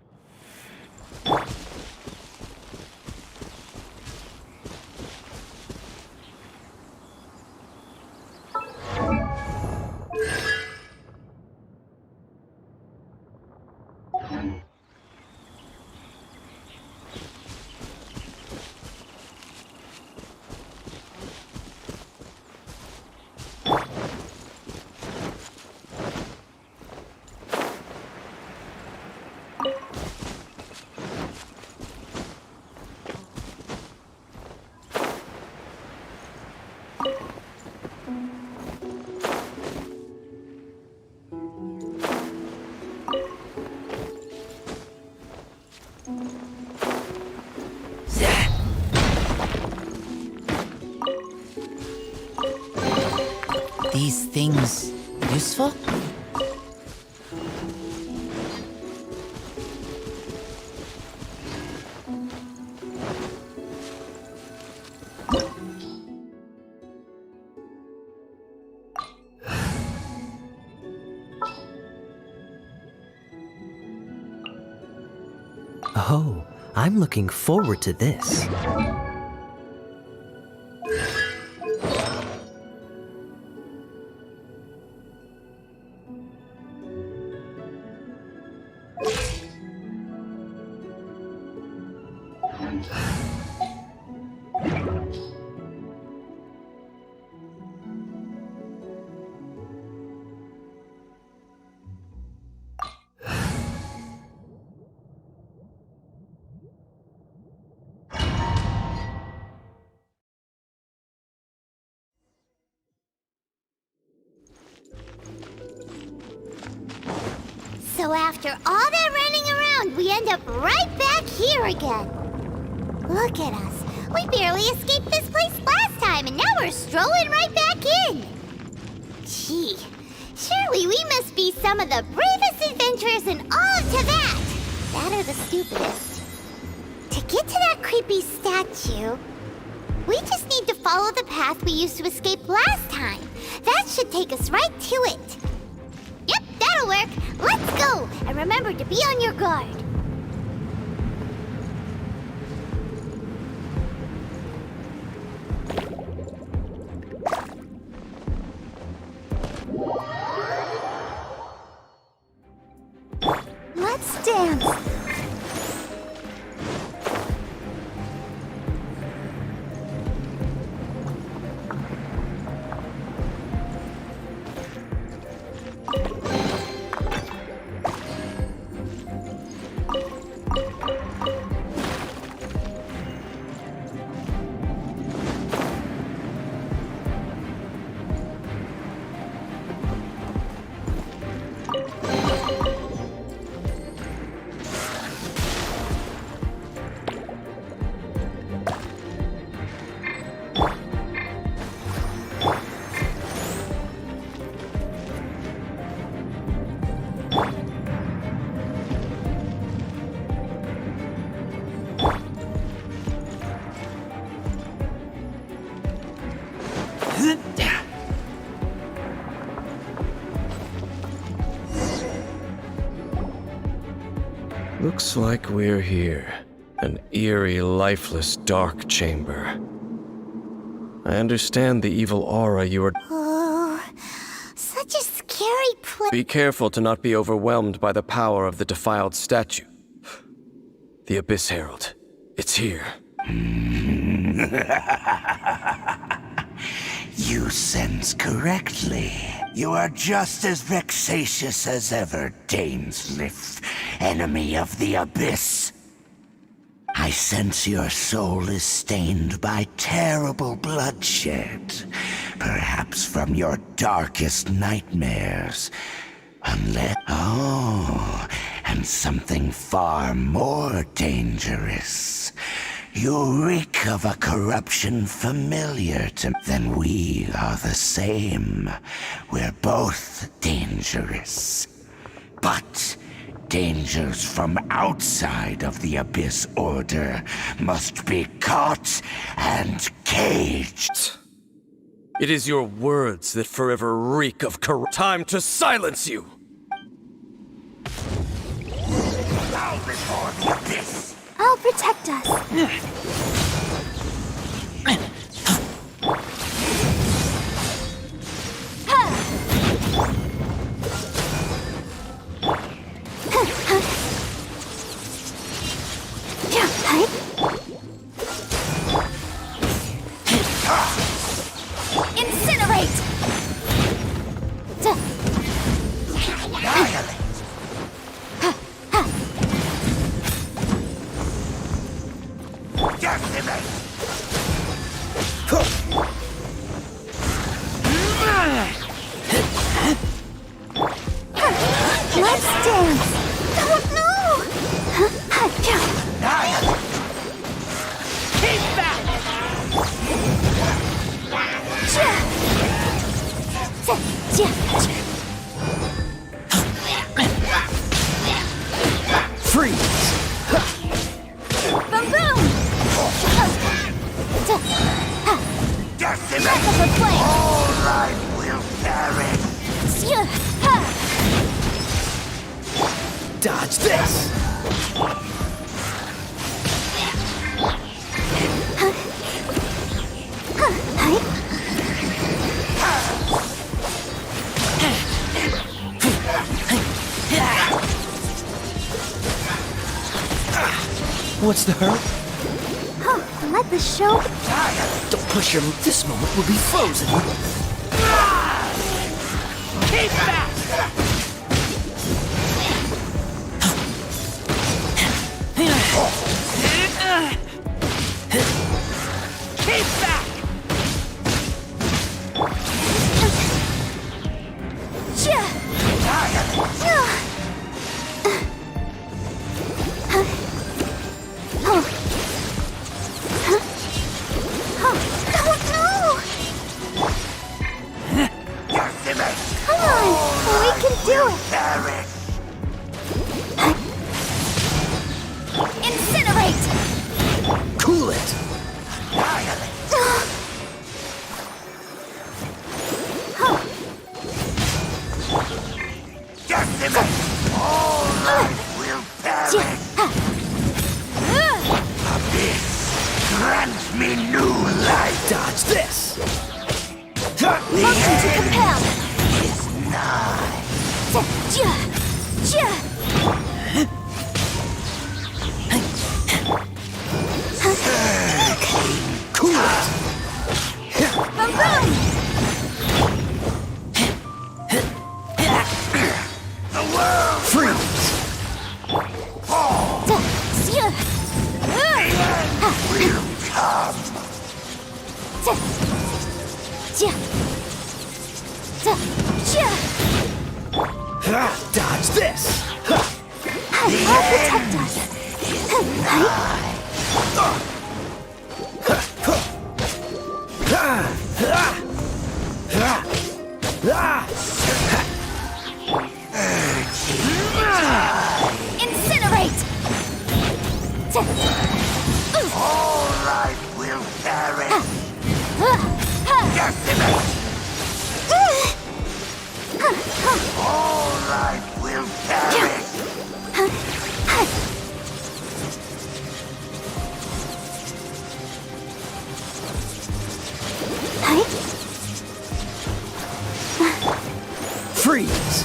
These things useful? Oh, I'm looking forward to this. So after all that running around, we end up right back here again. Look at us. We barely escaped this place last time, and now we're strolling right back in. Gee, surely we must be some of the bravest adventurers in all of Tibet. That or the stupidest. To get to that creepy statue, we just need to follow the path we used to escape last time. That should take us right to it. Yep, that'll work. Let's go! And remember to be on your guard. Let's dance. Looks like we're here. An eerie, lifeless, dark chamber. I understand the evil aura you are... Oh, such a scary place. Be careful to not be overwhelmed by the power of the defiled statue. The Abyss Herald. It's here. You sense correctly. You are just as vexatious as ever, Daneslif, enemy of the Abyss. I sense your soul is stained by terrible bloodshed, perhaps from your darkest nightmares. Unless... Oh, and something far more dangerous. You reek of a corruption familiar to... Then we are the same. We're both dangerous. But dangers from outside of the Abyss Order must be caught and caged. It is your words that forever reek of Time to silence you! Bow before the Abyss! I'll protect us. Incinerate! Let's dance. Oh no! Keep back! Freeze! Boom boom! Decimate! Lack of a flame! All life will perish! Dodge this! What's the hurry? Let the show... Don't push your... This moment will be frozen. Keep back! Keep back! Incinerate! Cool it! Decimate! All life will perish! Abyss, grant me new life! Dodge this! Motion to compel! Is nigh! Cool it! Boom boom! The world Freeze! will come! Dodge this! I'll protect us. Incinerate! All life will perish! Decimate! All life will perish! Freeze!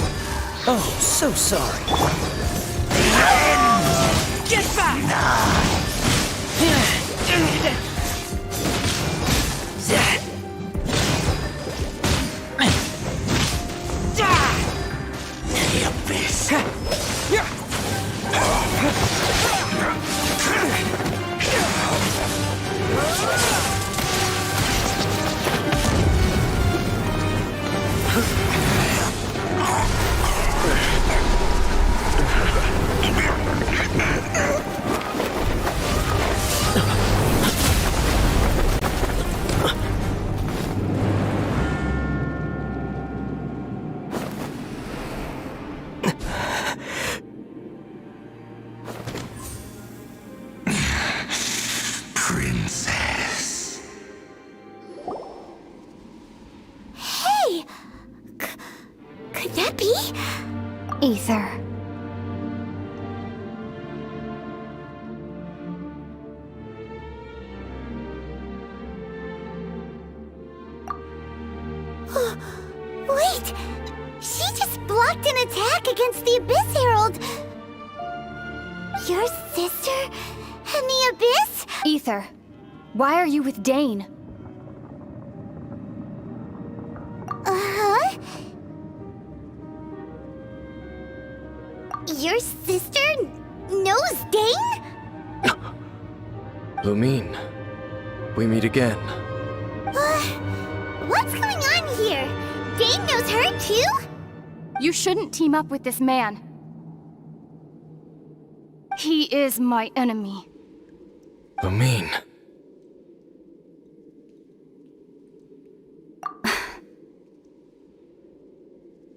Oh, so sorry. Get back! The Abyss! Ether. Wait! She just blocked an attack against the Abyss Herald! Your sister and the Abyss? Ether, why are you with Dane? Uh-huh? Your sister knows Dane? Lumine, we meet again. What's going on here? Dane knows her too? You shouldn't team up with this man. He is my enemy. Lumine.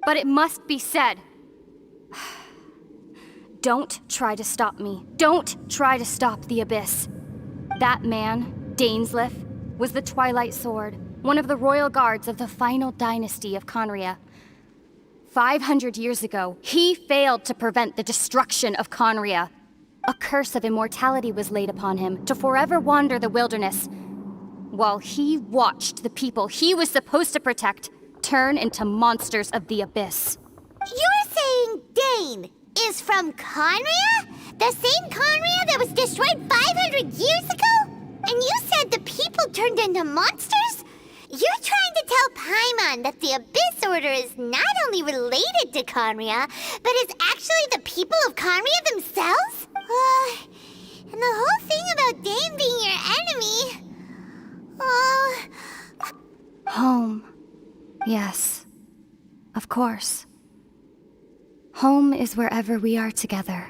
But it must be said. Don't try to stop me. Don't try to stop the Abyss. That man, Dainsleif, was the Twilight Sword, one of the royal guards of the final dynasty of Conria. 500 years ago, he failed to prevent the destruction of Conria. A curse of immortality was laid upon him to forever wander the wilderness, while he watched the people he was supposed to protect turn into monsters of the Abyss. You're saying Dane is from Conria? The same Conria that was destroyed 500 years ago? And you said the people turned into monsters? You're trying to tell Paimon that the Abyss Order is not only related to Conria, but is actually the people of Conria themselves? And the whole thing about Dane being your enemy... Home. Yes. Of course. Home is wherever we are together.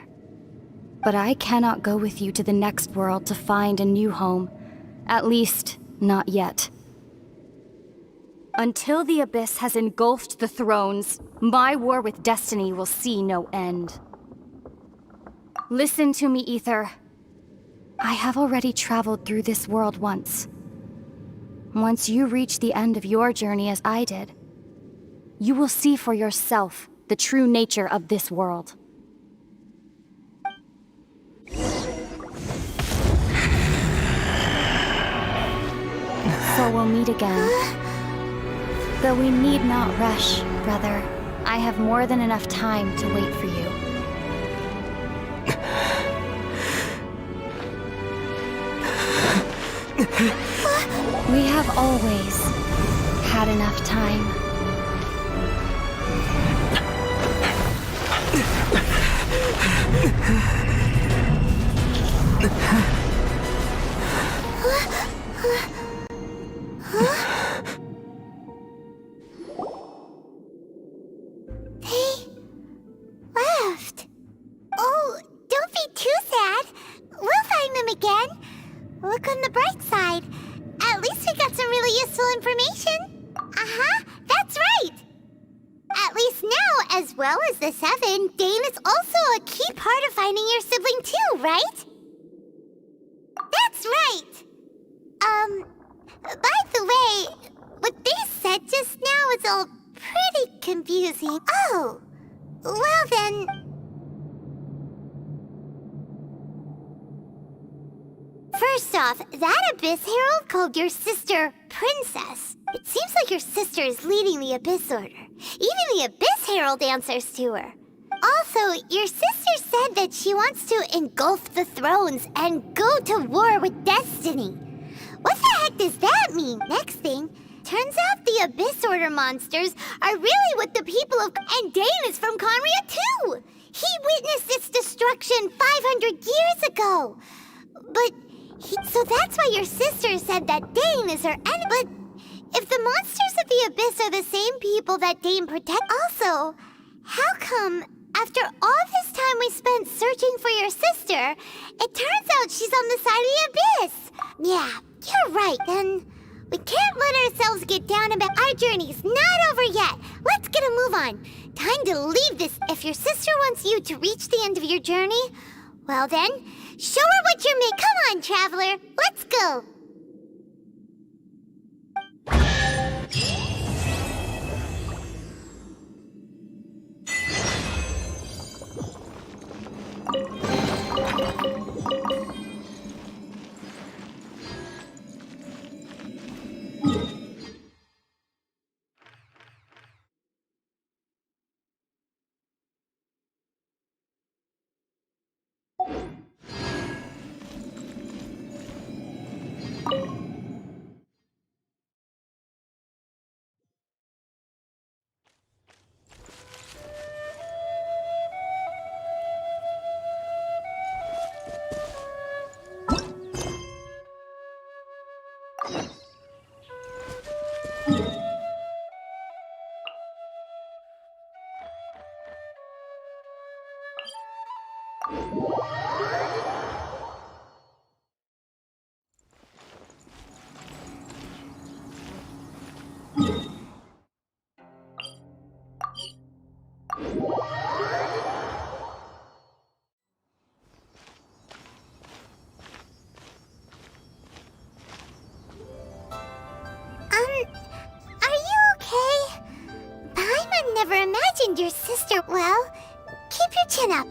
But I cannot go with you to the next world to find a new home. At least, not yet. Until the Abyss has engulfed the thrones, my war with destiny will see no end. Listen to me, Ether. I have already traveled through this world once. Once you reach the end of your journey as I did, you will see for yourself the true nature of this world. So we'll meet again. Though we need not rush, brother. I have more than enough time to wait for you. We have always had enough time. They left. Oh, don't be too sad. We'll find them again. Look on the bright side. At least we got some really useful information. Uh-huh, that's right. At least now, as well as the 7, Dane is also a key part of finding your sibling too, right? That's right. By the way, what they said just now is all pretty confusing. Oh, well then... First off, that Abyss Herald called your sister Princess. It seems like your sister is leading the Abyss Order. Even the Abyss Herald answers to her. Also, your sister said that she wants to engulf the thrones and go to war with destiny. What the heck does that mean? Next thing, turns out the Abyss Order monsters are really what the people of... And Dane is from Conria too! He witnessed its destruction 500 years ago! But... So that's why your sister said that Dane is her enemy. But if the monsters of the Abyss are the same people that Dane protects... Also, how come, after all this time we spent searching for your sister, it turns out she's on the side of the Abyss? Yeah, you're right. Then we can't let ourselves get down about our journey's not over yet. Let's get a move on. Time to leave this. If your sister wants you to reach the end of your journey, well then... Show her what you're made. Come on, traveler. Let's go. mentioned your sister. Well, keep your chin up.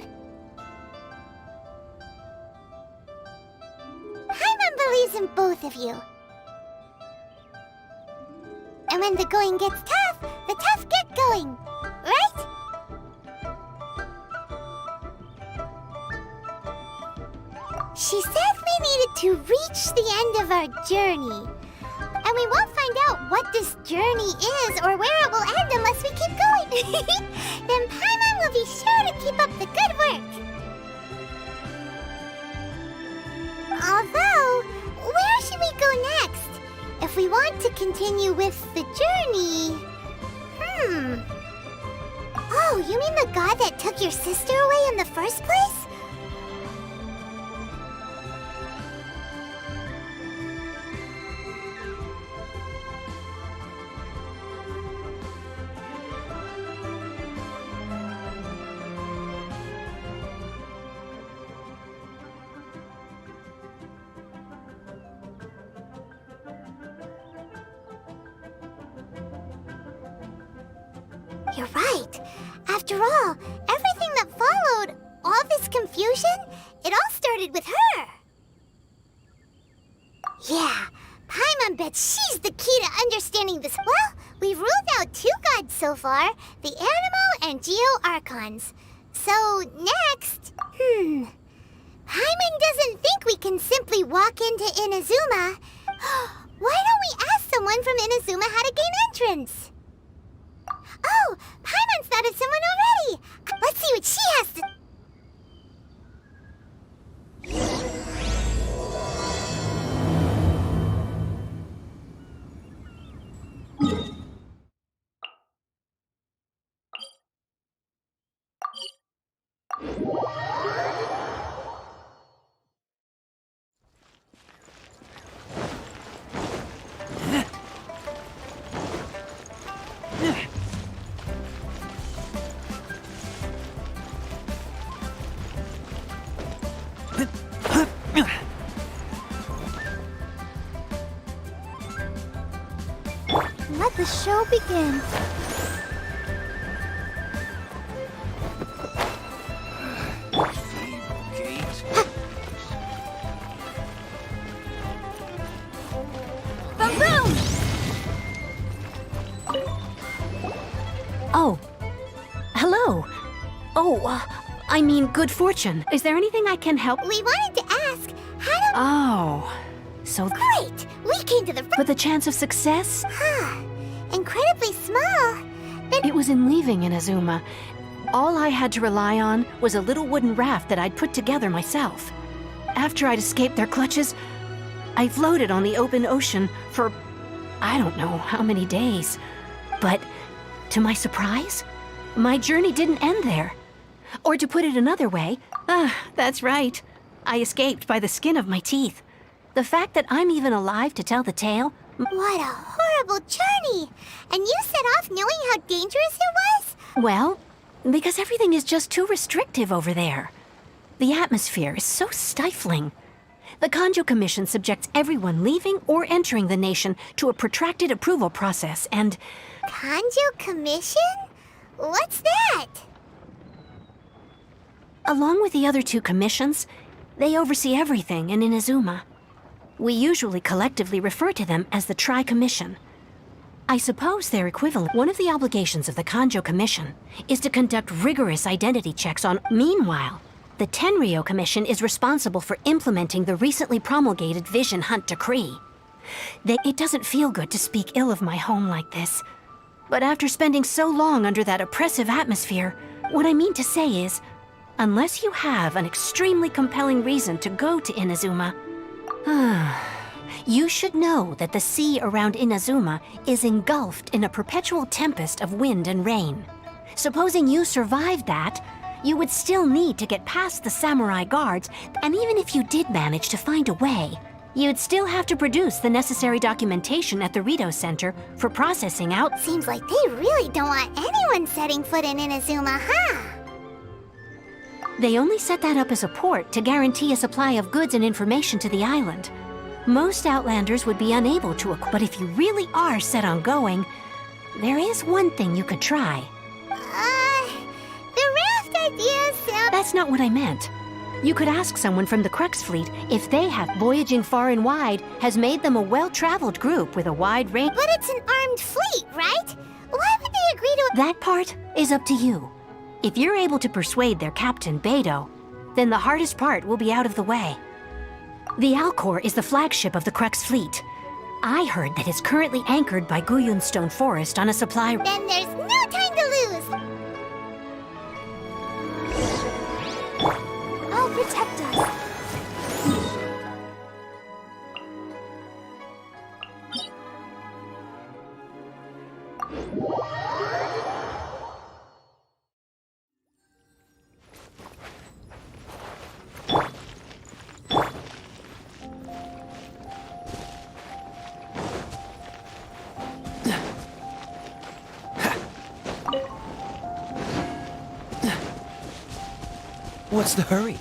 Paimon believes in both of you. And when the going gets tough, the tough get going, right? She said we needed to reach the end of our journey. And we won't find out what this journey is or where it will end unless we keep going. Then Paimon will be sure to keep up the good work. Although, where should we go next? If we want to continue with the journey... Oh, you mean the god that took your sister away in the first place? You're right. After all, everything that followed, all this confusion, it all started with her. Yeah, Paimon bets she's the key to understanding this. Well, we've ruled out 2 gods so far, the Animo and Geo-Archons. So, next... Paimon doesn't think we can simply walk into Inazuma. Why don't we ask someone from Inazuma how to gain entrance? Oh, Paimon's thought of someone already! Let's see what she has to... Let the show begin. Boom! Oh. Hello. Oh, I mean, good fortune. Is there anything I can help? We wanted to ask, how do... Oh. So Great! We came to the front... with a chance of success? Incredibly small. Then... It was in leaving Inazuma. All I had to rely on was a little wooden raft that I'd put together myself. After I'd escaped their clutches, I floated on the open ocean for I don't know how many days. But to my surprise, my journey didn't end there. Or to put it another way, that's right. I escaped by the skin of my teeth. The fact that I'm even alive to tell the tale... What a horrible journey! And you set off knowing how dangerous it was? Well, because everything is just too restrictive over there. The atmosphere is so stifling. The Kanjo Commission subjects everyone leaving or entering the nation to a protracted approval process, and... Kanjo Commission? What's that? Along with the other 2 commissions, they oversee everything in Inazuma. We usually collectively refer to them as the Tri-Commission. I suppose their equivalent. One of the obligations of the Kanjo Commission is to conduct rigorous identity checks on... Meanwhile, the Tenryou Commission is responsible for implementing the recently promulgated Vision Hunt Decree. It doesn't feel good to speak ill of my home like this. But after spending so long under that oppressive atmosphere, what I mean to say is, unless you have an extremely compelling reason to go to Inazuma, you should know that the sea around Inazuma is engulfed in a perpetual tempest of wind and rain. Supposing you survived that, you would still need to get past the samurai guards, and even if you did manage to find a way, you'd still have to produce the necessary documentation at the Rito Center for processing out... Seems like they really don't want anyone setting foot in Inazuma, huh? They only set that up as a port to guarantee a supply of goods and information to the island. Most Outlanders would be unable to but if you really are set on going, there is one thing you could try. idea sounds... That's not what I meant. You could ask someone from the Crux fleet if they have voyaging far and wide has made them a well-traveled group with a wide range. But it's an armed fleet, right? Why would they agree to... That part is up to you. If you're able to persuade their captain, Beidou, then the hardest part will be out of the way. The Alcor is the flagship of the Crux fleet. I heard that it's currently anchored by Guyunstone Forest on a supply... Then there's no time to lose! I'll protect us. What's the hurry?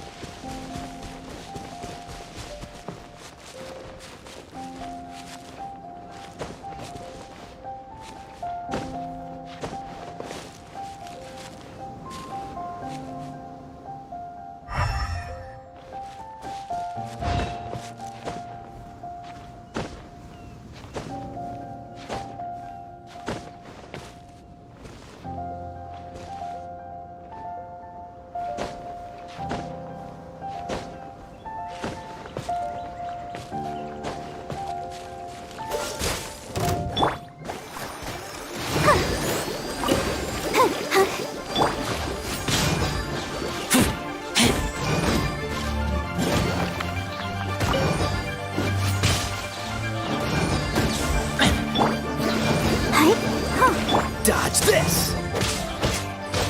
Dodge this!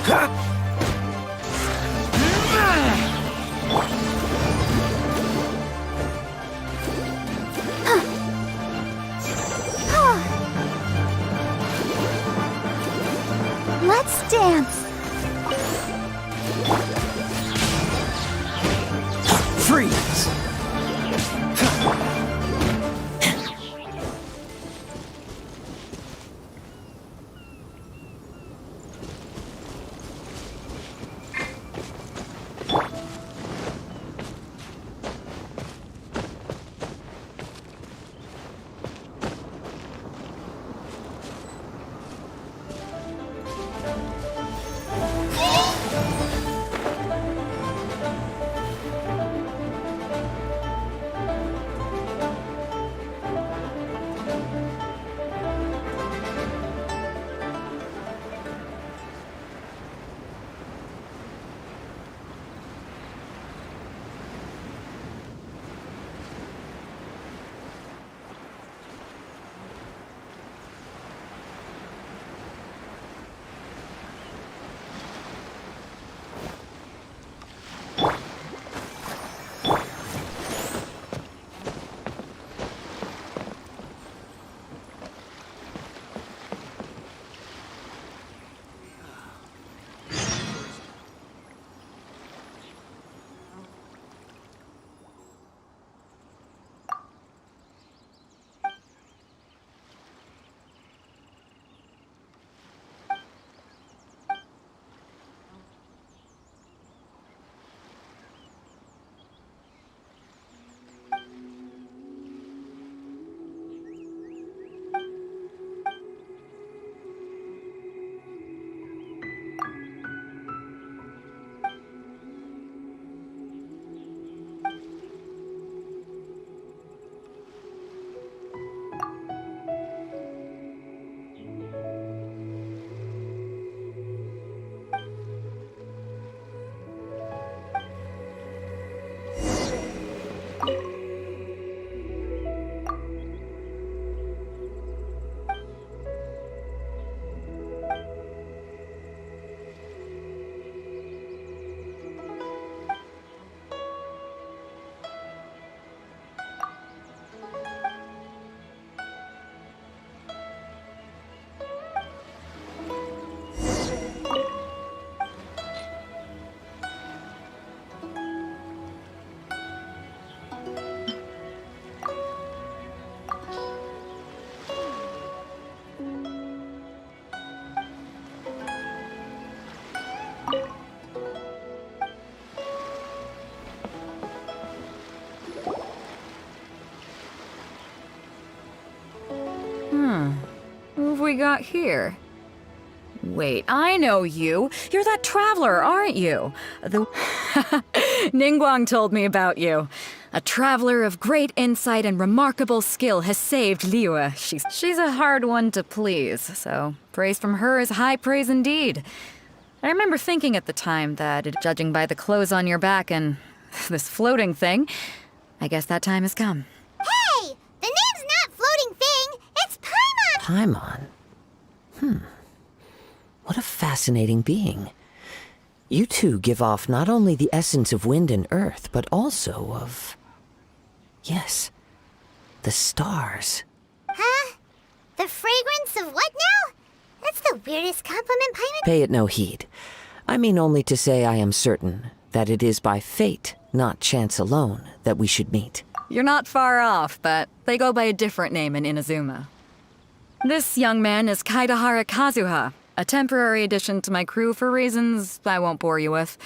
Huh? Let's dance. Freeze! Who have we got here? Wait, I know you. You're that traveler, aren't you? Ningguang told me about you. A traveler of great insight and remarkable skill has saved Liyue. She's a hard one to please, so praise from her is high praise indeed. I remember thinking at the time that, judging by the clothes on your back and this floating thing, I guess that time has come. Hey! The name's not Floating Thing! It's Paimon! Paimon? What a fascinating being. You two give off not only the essence of wind and earth, but also of... yes, the stars. Huh? The fragrance of what now? That's the weirdest compliment Paimon... Pay it no heed. I mean only to say I am certain that it is by fate, not chance alone, that we should meet. You're not far off, but they go by a different name in Inazuma. This young man is Kaidahara Kazuha, a temporary addition to my crew for reasons I won't bore you with.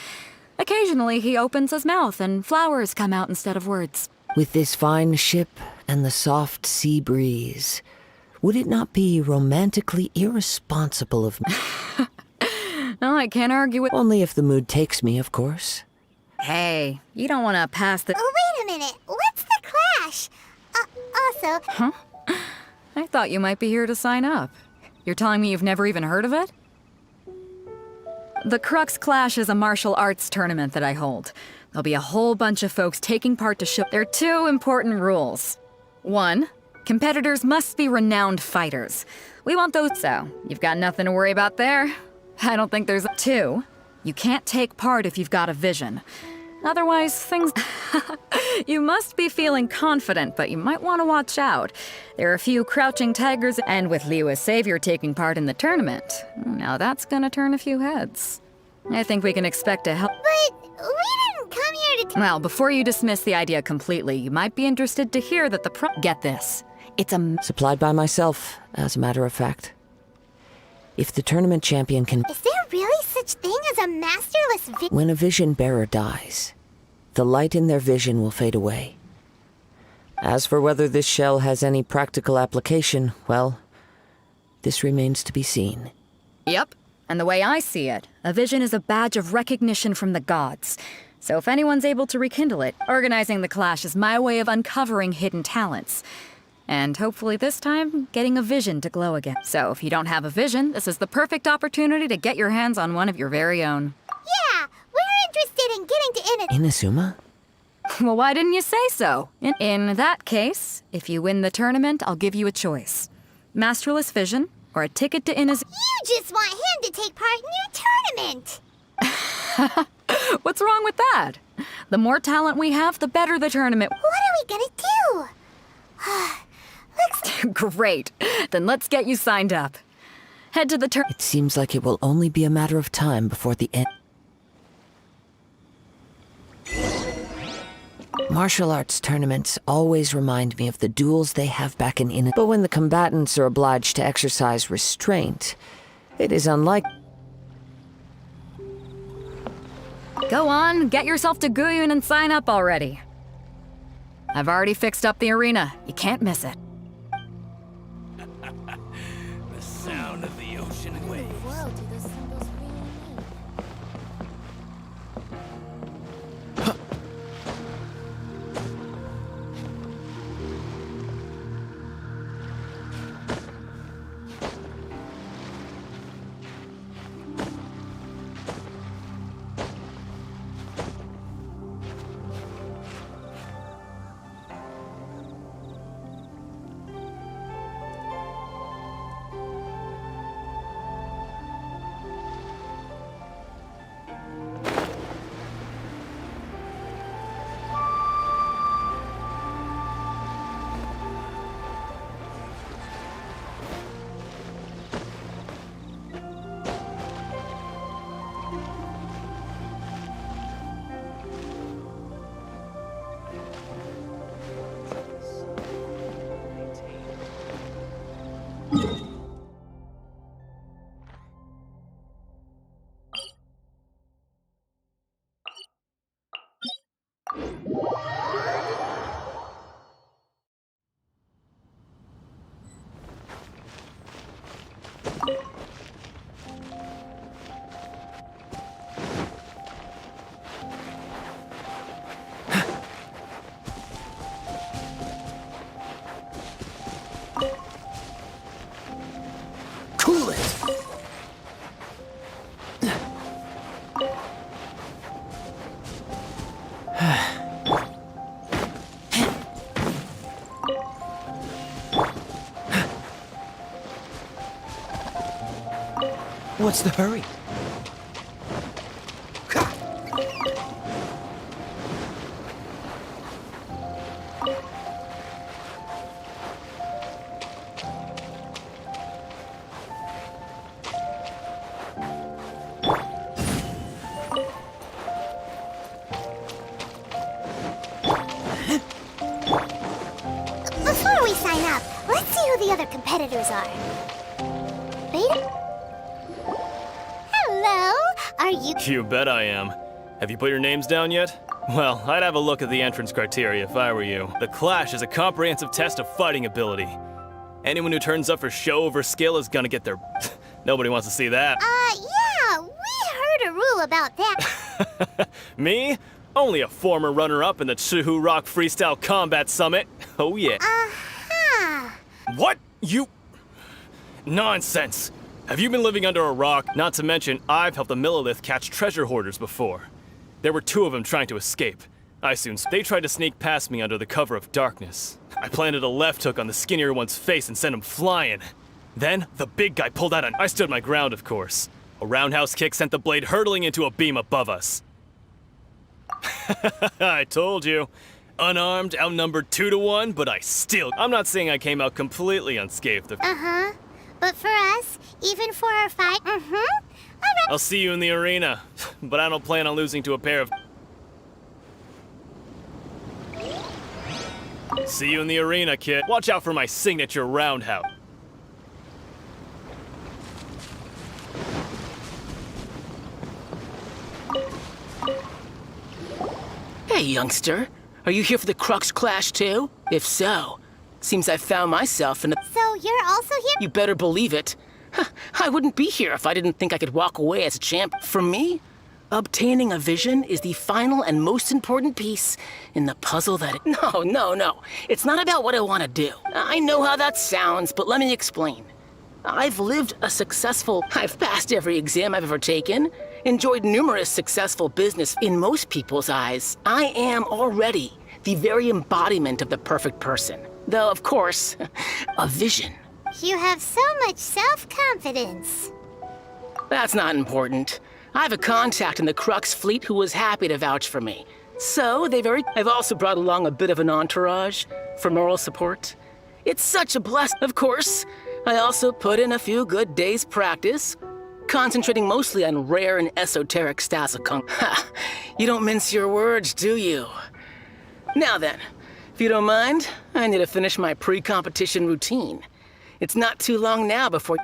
Occasionally, he opens his mouth and flowers come out instead of words. With this fine ship and the soft sea breeze, would it not be romantically irresponsible of me? No, I can't argue with... Only if the mood takes me, of course. Hey, you don't want to pass the... Oh, wait a minute. What's the clash? Also... Huh? I thought you might be here to sign up. You're telling me you've never even heard of it? The Crux Clash is a martial arts tournament that I hold. There'll be a whole bunch of folks taking part to show... There are 2 important rules. 1, competitors must be renowned fighters. We want those, so you've got nothing to worry about there. I don't think there's... 2, you can't take part if you've got a vision. Otherwise, things... You must be feeling confident, but you might want to watch out. There are a few crouching tigers, and with Liyue's savior taking part in the tournament, now that's gonna turn a few heads. I think we can expect to help... But we didn't come here to... Well, before you dismiss the idea completely, you might be interested to hear that the Get this. It's a... Supplied by myself, as a matter of fact. If the tournament champion can... Is there really such thing as a masterless When a vision bearer dies, the light in their vision will fade away. As for whether this shell has any practical application, well, this remains to be seen. Yep, and the way I see it, a vision is a badge of recognition from the gods. So if anyone's able to rekindle it, organizing the clash is my way of uncovering hidden talents. And hopefully this time, getting a vision to glow again. So if you don't have a vision, this is the perfect opportunity to get your hands on one of your very own. Yeah, we're interested in getting to Inazuma? Well, why didn't you say so? In that case, if you win the tournament, I'll give you a choice. Masterless vision, or a ticket to Inazuma. You just want him to take part in your tournament! What's wrong with that? The more talent we have, the better the tournament. What are we gonna do? Great. Then let's get you signed up. Head to the It seems like it will only be a matter of time before the end. Martial arts tournaments always remind me of the duels they have back in Inazuma. But when the combatants are obliged to exercise restraint, it is unlike... Go on, get yourself to Guyun and sign up already. I've already fixed up the arena. You can't miss it. The sound of the ocean waves. Cool it! What's the hurry? Before we sign up, let's see who the other competitors are. Beta? Hello, are you... You bet I am. Have you put your names down yet? Well, I'd have a look at the entrance criteria if I were you. The Clash is a comprehensive test of fighting ability. Anyone who turns up for show over skill is gonna get their... Nobody wants to see that. Yeah, we heard a rule about that. Me? Only a former runner-up in the Chihu Rock Freestyle Combat Summit. Oh yeah. Uh-huh. What? You... Nonsense. Have you been living under a rock? Not to mention, I've helped the Millilith catch treasure hoarders before. There were 2 of them trying to escape. I soon... They tried to sneak past me under the cover of darkness. I planted a left hook on the skinnier one's face and sent him flying. Then, the big guy pulled out I stood my ground, of course. A roundhouse kick sent the blade hurtling into a beam above us. I told you. Unarmed, outnumbered 2 to 1, but I still... I'm not saying I came out completely unscathed. Uh-huh. But for us, even for our fight, Alright. I'll see you in the arena, but I don't plan on losing to a pair of... See you in the arena, kid. Watch out for my signature roundhouse. Hey, youngster. Are you here for the Crux Clash, too? If so, seems I found myself in a... So you're also here? You better believe it. I wouldn't be here if I didn't think I could walk away as a champ. For me, obtaining a vision is the final and most important piece in the puzzle that... No. It's not about what I want to do. I know how that sounds, but let me explain. I've lived a successful... I've passed every exam I've ever taken, enjoyed numerous successful business. In most people's eyes, I am already the very embodiment of the perfect person. Though, of course, a vision. You have so much self-confidence. That's not important. I have a contact in the Crux fleet who was happy to vouch for me. So, I've also brought along a bit of an entourage for moral support. It's such a blessing. Of course, I also put in a few good days' practice, concentrating mostly on rare and esoteric styles of kung. Ha! You don't mince your words, do you? Now then, if you don't mind, I need to finish my pre-competition routine. It's not too long now before...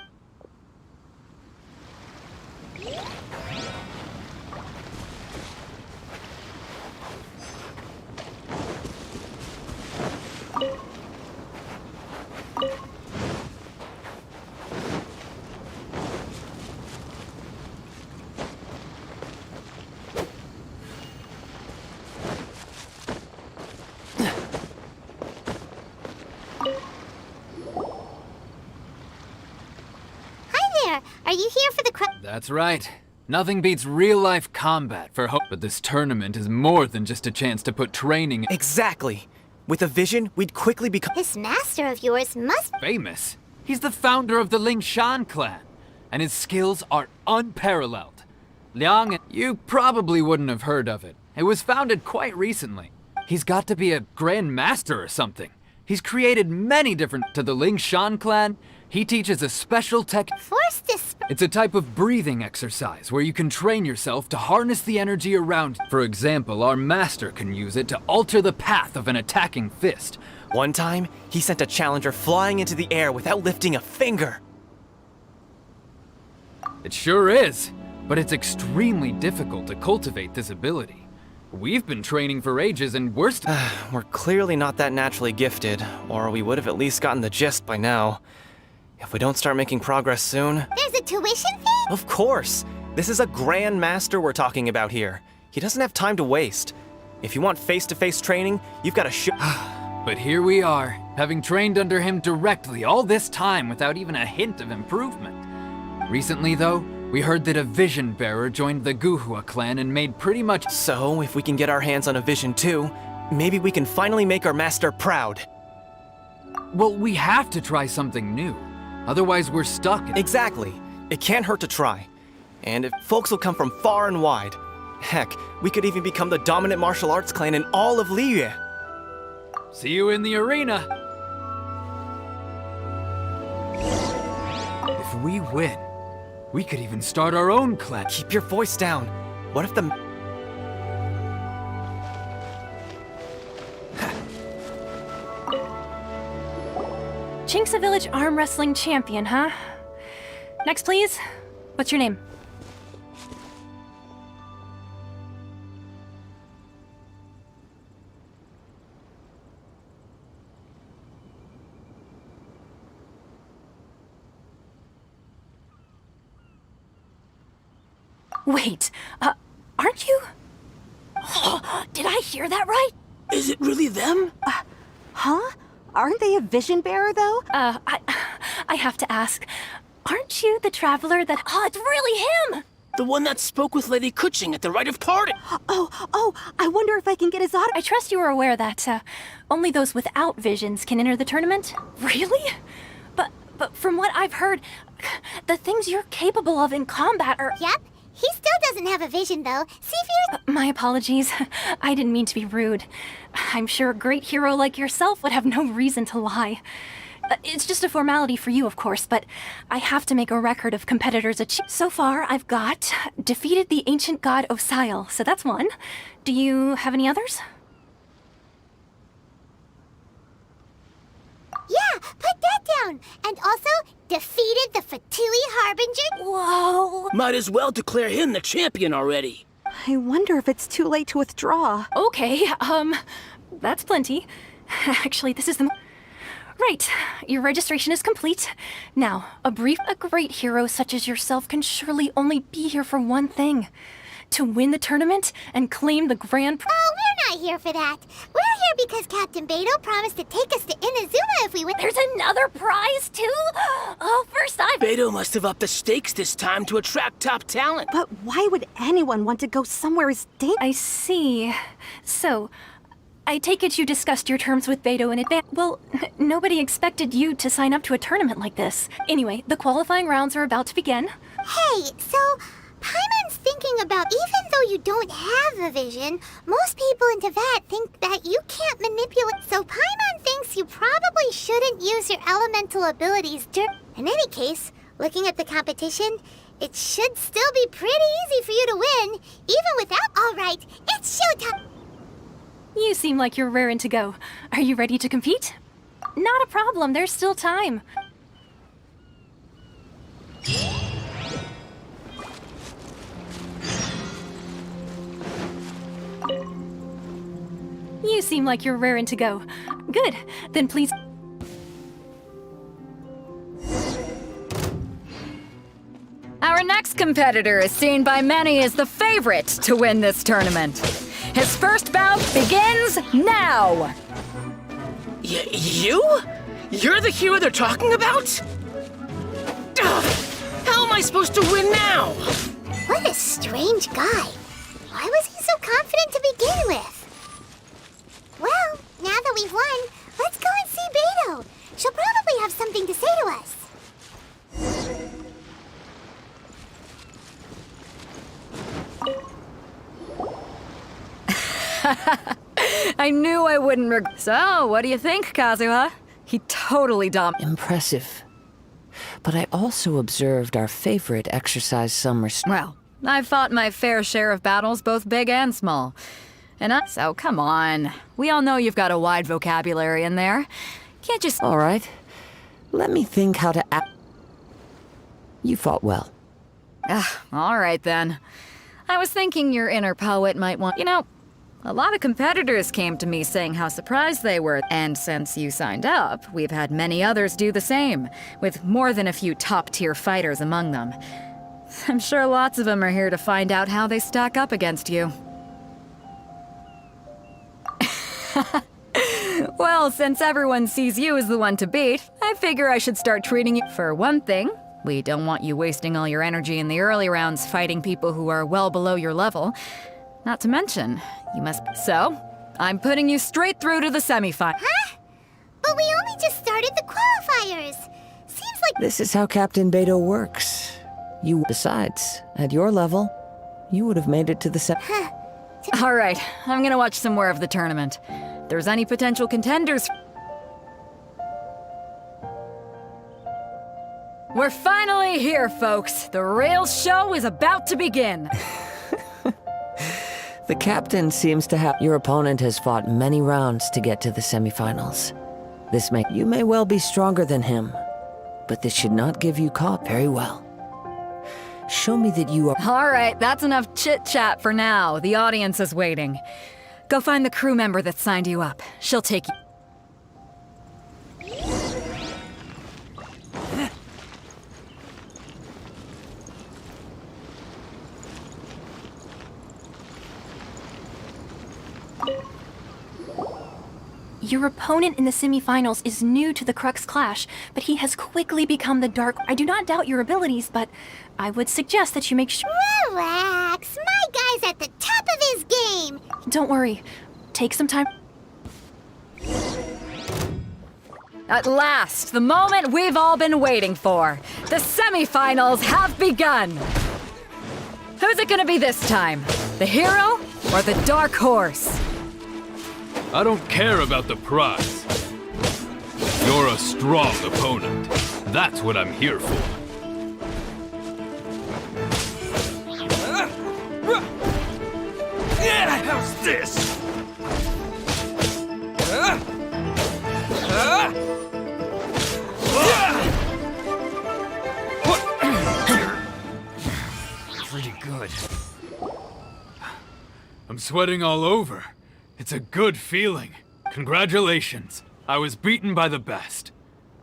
Are you here for the That's right. Nothing beats real-life combat for hope, but this tournament is more than just a chance to put training... Exactly. With a vision, we'd quickly become... This master of yours must... Famous. He's the founder of the Lingshan clan, and his skills are unparalleled. Liang... You probably wouldn't have heard of it. It was founded quite recently. He's got to be a Grand Master or something. He's created many different... To the Lingshan clan, he teaches a special tech... It's a type of breathing exercise where you can train yourself to harness the energy around you. For example, our master can use it to alter the path of an attacking fist. One time, he sent a challenger flying into the air without lifting a finger. It sure is, but it's extremely difficult to cultivate this ability. We've been training for ages and we're clearly not that naturally gifted, or we would have at least gotten the gist by now. If we don't start making progress soon... There's a tuition fee? Of course! This is a Grand Master we're talking about here. He doesn't have time to waste. If you want face-to-face training, you've got to But here we are, having trained under him directly all this time without even a hint of improvement. Recently, though, we heard that a vision bearer joined the Guhua clan and made pretty much— So, if we can get our hands on a vision too, maybe we can finally make our master proud. Well, we have to try something new. Otherwise, we're stuck. Exactly. It can't hurt to try. And if folks will come from far and wide. Heck, we could even become the dominant martial arts clan in all of Liyue. See you in the arena. If we win, we could even start our own clan. Keep your voice down. What if the... Chinksa Village arm wrestling champion, huh? Next, please. What's your name? Wait, aren't you? Oh, did I hear that right? Is it really them? Huh? Aren't they a vision bearer, though? I have to ask. Aren't you the traveler that... Oh, it's really him! The one that spoke with Lady Kuching at the rite of parting. Oh, I wonder if I can get his auto. I trust you are aware that, only those without visions can enter the tournament? Really? But from what I've heard, the things you're capable of in combat are... Yep. He still doesn't have a vision, though. See if you're... My apologies. I didn't mean to be rude. I'm sure a great hero like yourself would have no reason to lie. It's just a formality for you, of course, but I have to make a record of competitors' achievements. So far, I've got defeated the ancient god Osail, so that's one. Do you have any others? Yeah, put that down. And also, defeated the Fatui Harbinger. Whoa. Might as well declare him the champion already. I wonder if it's too late to withdraw. Okay, that's plenty. Actually, this is the... Right, your registration is complete. Now, a great hero such as yourself can surely only be here for one thing. To win the tournament and claim the grand... Oh, we're not here for that. We're here because Captain Beidou promised to take us to Inazuma if we win. There's another prize, too? Oh, first Beidou must have upped the stakes this time to attract top talent. But why would anyone want to go somewhere as dangerous? I see. So... I take it you discussed your terms with Beidou in advance. Well, nobody expected you to sign up to a tournament like this. Anyway, the qualifying rounds are about to begin. Hey, so Paimon's thinking about even though you don't have a vision, most people in Teyvat think that you can't manipulate. So Paimon thinks you probably shouldn't use your elemental abilities to... In any case, looking at the competition, it should still be pretty easy for you to win, even without... All right, it's showtime! You seem like you're raring to go. Are you ready to compete? Not a problem, there's still time. You seem like you're raring to go. Good, then please... Our next competitor is seen by many as the favorite to win this tournament. His first bout begins now! You? You're the hero they're talking about? Ugh, how am I supposed to win now? What a strange guy. Why was he so confident to begin with? Well, now that we've won, let's go and see Beidou. She'll probably have something to say to us. I knew I wouldn't So, what do you think, Kazuha? He totally Impressive. But I also observed our favorite exercise some Well, I've fought my fair share of battles, both big and small. So come on. We all know you've got a wide vocabulary in there. Can't just... All right. Let me think how to act. You fought well. All right, then. I was thinking your inner poet might want... You know, a lot of competitors came to me saying how surprised they were. And since you signed up, we've had many others do the same, with more than a few top-tier fighters among them. I'm sure lots of them are here to find out how they stack up against you. Well, since everyone sees you as the one to beat, I figure I should start treating you. For one thing, we don't want you wasting all your energy in the early rounds fighting people who are well below your level. Not to mention, you must. So, I'm putting you straight through to the semifinal. Huh? But we only just started the qualifiers. Seems like. This is how Captain Beto works. Besides, at your level, you would have made it to the All right, I'm gonna watch some more of the tournament. If there's any potential contenders. We're finally here, folks. The real show is about to begin. The captain seems to have. Your opponent has fought many rounds to get to the semifinals. You may well be stronger than him, but this should not give you caught very well. Show me that you are. All right, that's enough chit-chat for now. The audience is waiting. Go find the crew member that signed you up. She'll take you. Your opponent in the semifinals is new to the Crux Clash, but he has quickly become the Dark. I do not doubt your abilities, but I would suggest that you make sure. Relax. My guy's at the top of his game. Don't worry. Take some time. At last, the moment we've all been waiting for. The semifinals have begun. Who's it gonna be this time? The hero or the dark horse? I don't care about the prize. You're a strong opponent. That's what I'm here for. How's this? Pretty good. I'm sweating all over. It's a good feeling. Congratulations. I was beaten by the best.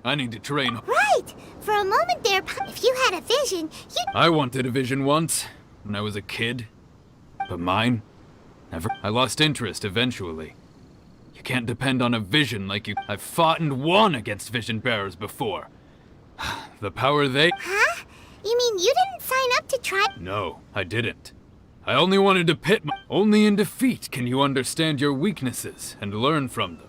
I need to train. Right. For a moment there, if you had a vision, you. I wanted a vision once, when I was a kid. But mine? Never. I lost interest eventually. You can't depend on a vision like you. I've fought and won against vision bearers before. The power they. Huh? You mean you didn't sign up to try? No, I didn't. I only wanted to pit my. Only in defeat can you understand your weaknesses and learn from them.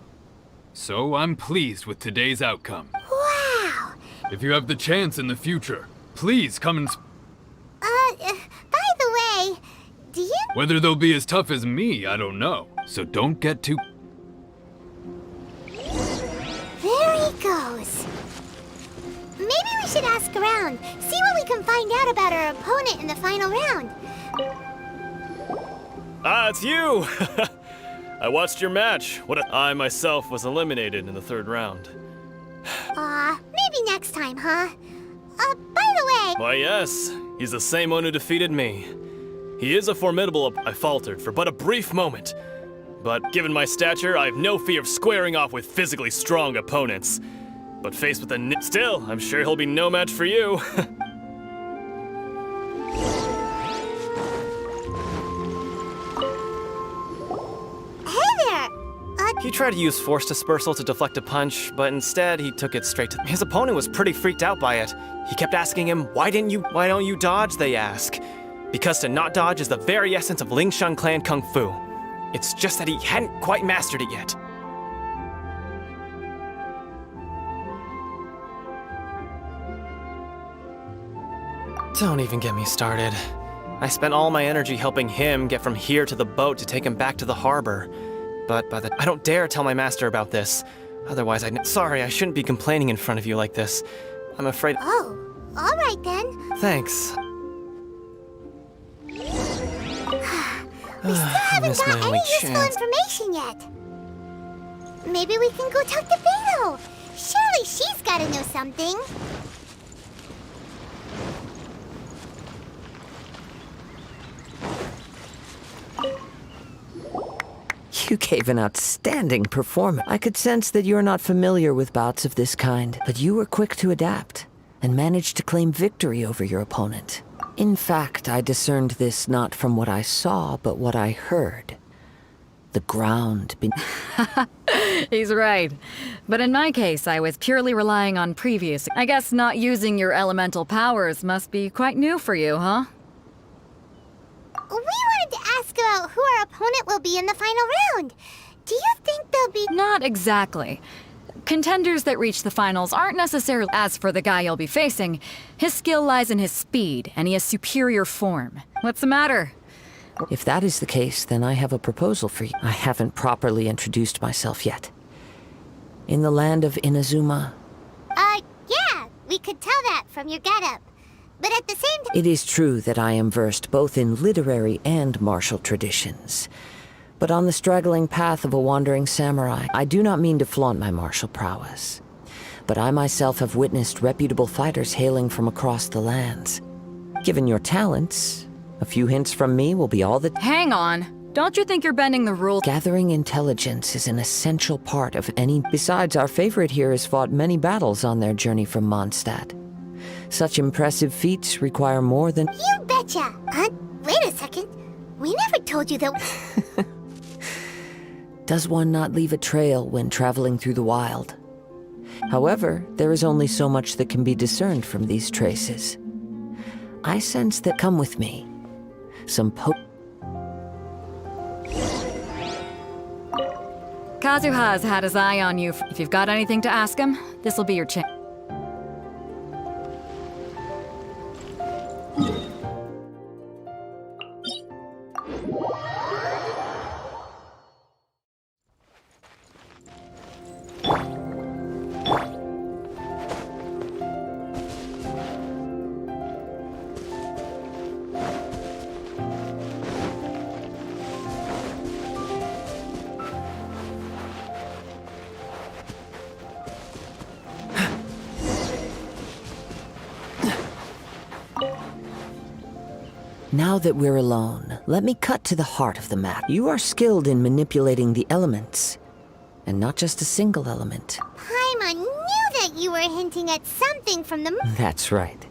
So I'm pleased with today's outcome. Wow. If you have the chance in the future, please come and. By the way, do you? Whether they'll be as tough as me, I don't know. So don't get too. There he goes. Maybe we should ask around, see what we can find out about our opponent in the final round. Ah, it's you! I watched your match. I myself was eliminated in the third round. Maybe next time, huh? By the way... Why, yes. He's the same one who defeated me. He is a formidable... I faltered for but a brief moment. But given my stature, I have no fear of squaring off with physically strong opponents. But faced with a... Still, I'm sure he'll be no match for you. He tried to use force dispersal to deflect a punch, but instead he took it straight to. His opponent was pretty freaked out by it. He kept asking him, why don't you dodge, they ask. Because to not dodge is the very essence of Lingshan clan kung fu. It's just that he hadn't quite mastered it yet. Don't even get me started. I spent all my energy helping him get from here to the boat to take him back to the harbor. But I don't dare tell my master about this. Otherwise, Sorry, I shouldn't be complaining in front of you like this. I'm afraid. Oh, all right then. Thanks. We still haven't got any useful information yet. Maybe we can go talk to Beto. Surely she's got to know something. You gave an outstanding performance. I could sense that you're not familiar with bouts of this kind, but you were quick to adapt and managed to claim victory over your opponent. In fact, I discerned this not from what I saw, but what I heard. The ground He's right. But in my case, I was purely relying on previous. I guess not using your elemental powers must be quite new for you, huh? We wanted to ask about who our opponent will be in the final round. Do you think they'll be... Not exactly. Contenders that reach the finals aren't necessarily... As for the guy you'll be facing, his skill lies in his speed, and he has superior form. What's the matter? If that is the case, then I have a proposal for you. I haven't properly introduced myself yet. In the land of Inazuma... yeah, we could tell that from your getup. But at the same time... It is true that I am versed both in literary and martial traditions. But on the straggling path of a wandering samurai, I do not mean to flaunt my martial prowess. But I myself have witnessed reputable fighters hailing from across the lands. Given your talents, a few hints from me will be all that... Hang on. Don't you think you're bending the rules? Gathering intelligence is an essential part of any... Besides, our favorite here has fought many battles on their journey from Mondstadt. Such impressive feats require more than... You betcha! Wait a second. We never told you that... Does one not leave a trail when traveling through the wild? However, there is only so much that can be discerned from these traces. I sense that... Come with me. Some Kazuha's had his eye on you. If you've got anything to ask him, this'll be your chance. Now that we're alone, let me cut to the heart of the matter. You are skilled in manipulating the elements, and not just a single element. Paimon knew that you were hinting at something from the... That's right.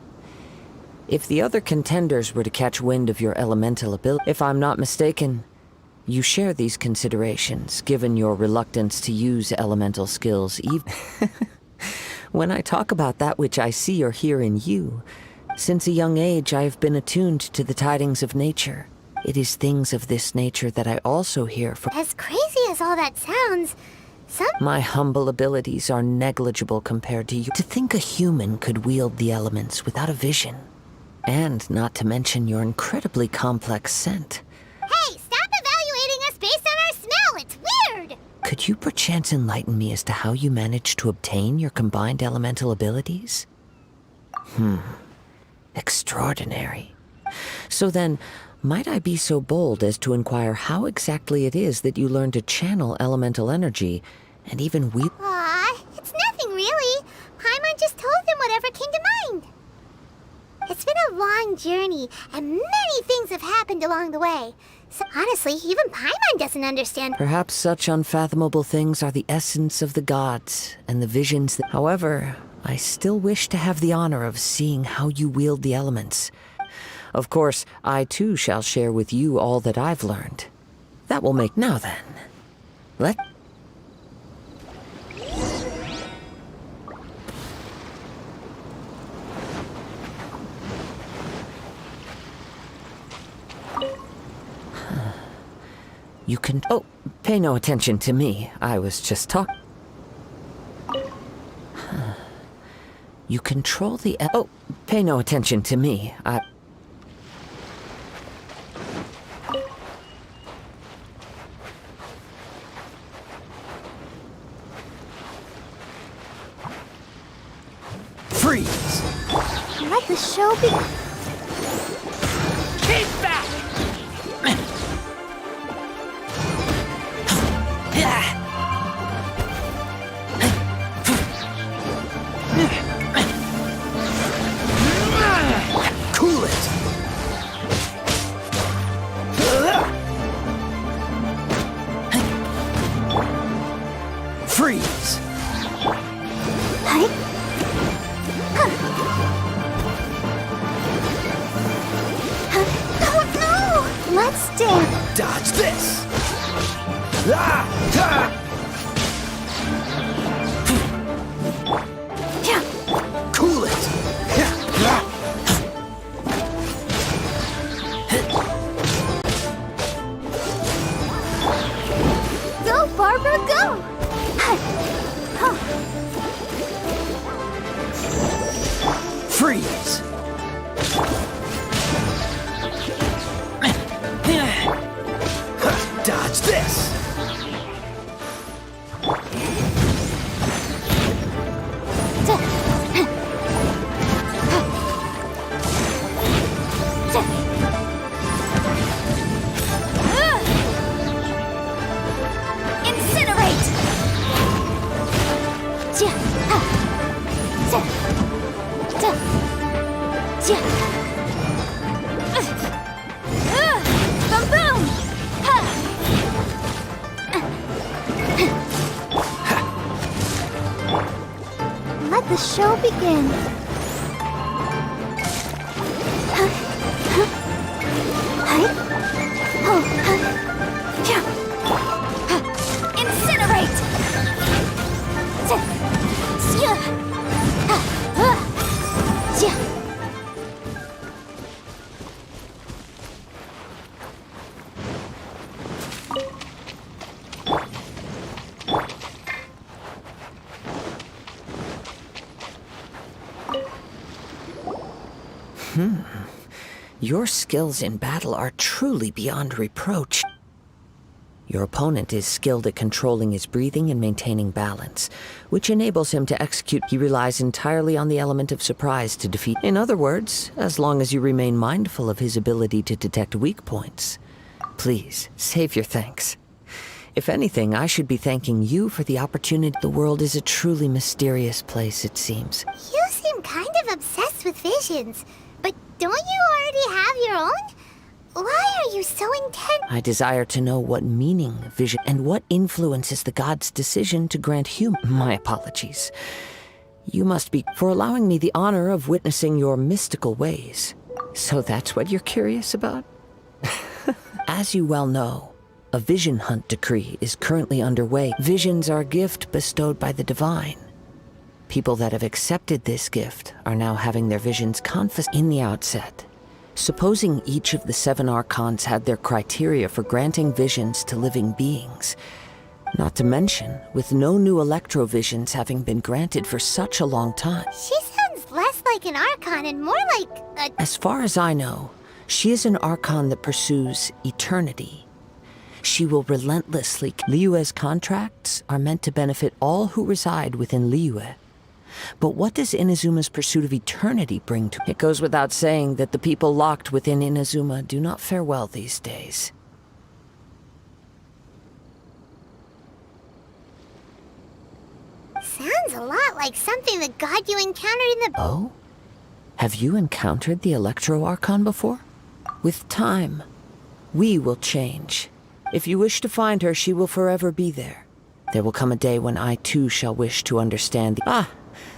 If the other contenders were to catch wind of your elemental ability, if I'm not mistaken, you share these considerations, given your reluctance to use elemental skills even... When I talk about that which I see or hear in you, since a young age I have been attuned to the tidings of nature. It is things of this nature that I also hear from... As crazy as all that sounds, My humble abilities are negligible compared to you. To think a human could wield the elements without a vision. And not to mention your incredibly complex scent. Hey, stop evaluating us based on our smell! It's weird! Could you perchance enlighten me as to how you managed to obtain your combined elemental abilities? Extraordinary. So then, might I be so bold as to inquire how exactly it is that you learned to channel elemental energy and even wield... Aw, it's nothing really. Paimon just told him whatever came to mind. It's been a long journey, and many things have happened along the way. So honestly, even Paimon doesn't understand. Perhaps such unfathomable things are the essence of the gods and the visions that... However, I still wish to have the honor of seeing how you wield the elements. Of course, I too shall share with you all that I've learned. That will make... Now then, let... You can... Oh, pay no attention to me. I was just talking. You control the... Oh, pay no attention to me. Freeze! Let the show be... Keep back! Cool it! Freeze! Oh no! Let's dance! Dodge this! Cool it! Go, Barbara, go! Freeze! Dodge this! Incinerate! Boom! Let the show begin. Incinerate! Your skills in battle are truly beyond reproach. Your opponent is skilled at controlling his breathing and maintaining balance, which enables him to execute. He relies entirely on the element of surprise to defeat. In other words, as long as you remain mindful of his ability to detect weak points. Please, save your thanks. If anything, I should be thanking you for the opportunity. The world is a truly mysterious place, it seems. You seem kind of obsessed with visions, but don't you already have your own? Why are you so intent? I desire to know what meaning vision and what influences the god's decision to grant My apologies. You must be for allowing me the honor of witnessing your mystical ways. So that's what you're curious about? As you well know, a vision hunt decree is currently underway. Visions are a gift bestowed by the divine. People that have accepted this gift are now having their visions confiscated. In the outset, supposing each of the 7 archons had their criteria for granting visions to living beings, not to mention with no new electrovisions having been granted for such a long time. She sounds less like an archon and more like a... As far as I know, she is an archon that pursues eternity. She will relentlessly... Liyue's contracts are meant to benefit all who reside within Liyue. But what does Inazuma's pursuit of eternity bring to... It goes without saying that the people locked within Inazuma do not fare well these days. Sounds a lot like something the god you encountered in the... Oh? Have you encountered the Electro Archon before? With time, we will change. If you wish to find her, she will forever be there. There will come a day when I too shall wish to understand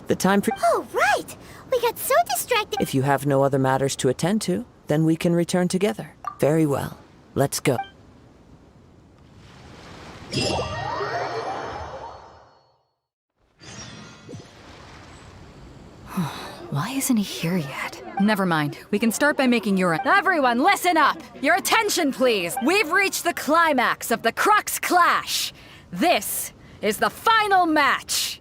the time for... Oh, right! We got so distracted... If you have no other matters to attend to, then we can return together. Very well. Let's go. Why isn't he here yet? Never mind. We can start by making urine. Everyone, listen up! Your attention, please! We've reached the climax of the Crux Clash! This is the final match!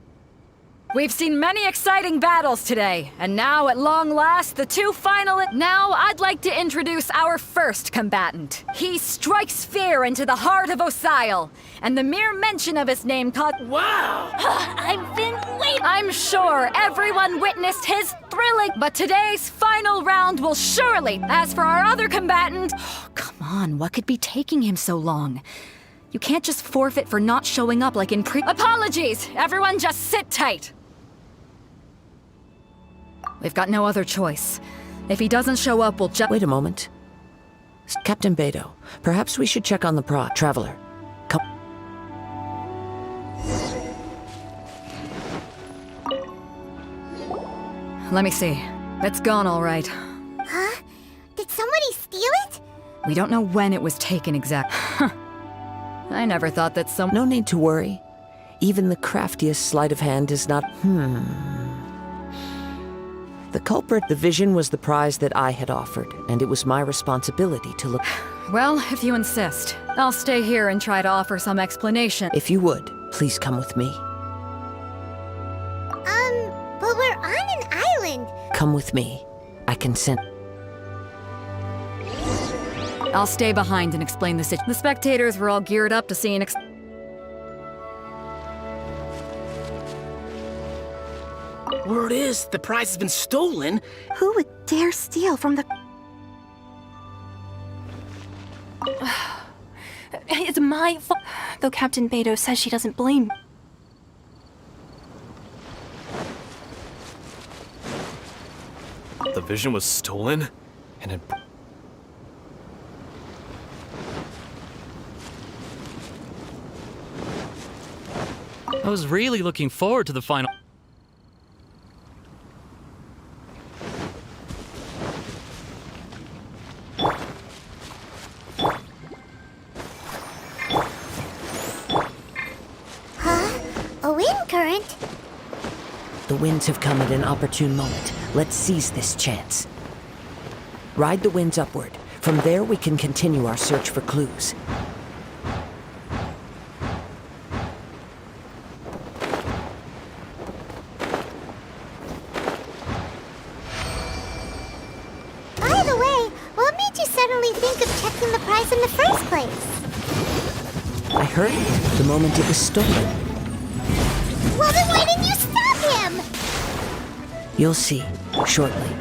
We've seen many exciting battles today, and now, at long last, the 2 finalists... Now, I'd like to introduce our first combatant. He strikes fear into the heart of Osile, and the mere mention of his name caused... Wow! I've been waiting... I'm sure everyone witnessed his thrilling... But today's final round will surely... As for our other combatant... Oh, come on, what could be taking him so long? You can't just forfeit for not showing up like in Apologies! Everyone just sit tight! We've got no other choice. If he doesn't show up, we'll just... Wait a moment. Captain Beidou, perhaps we should check on the Traveler. Come... Let me see. It's gone all right. Huh? Did somebody steal it? We don't know when it was taken exactly. I never thought that some— No need to worry. Even the craftiest sleight of hand is not— The culprit, the vision was the prize that I had offered, and it was my responsibility to look— Well, if you insist, I'll stay here and try to offer some explanation. If you would, please come with me. But we're on an island. Come with me. I consent. I'll stay behind and explain the situation. The spectators were all geared up to see an Word is, the prize has been stolen. Who would dare steal from the... It's my fault. Though Captain Beidou says she doesn't blame. The vision was stolen, and it... I was really looking forward to the final... A wind current? The winds have come at an opportune moment. Let's seize this chance. Ride the winds upward. From there, we can continue our search for clues. By the way, what made you suddenly think of checking the prize in the first place? I heard it the moment it was stolen. Well, then why didn't you stop him? You'll see shortly.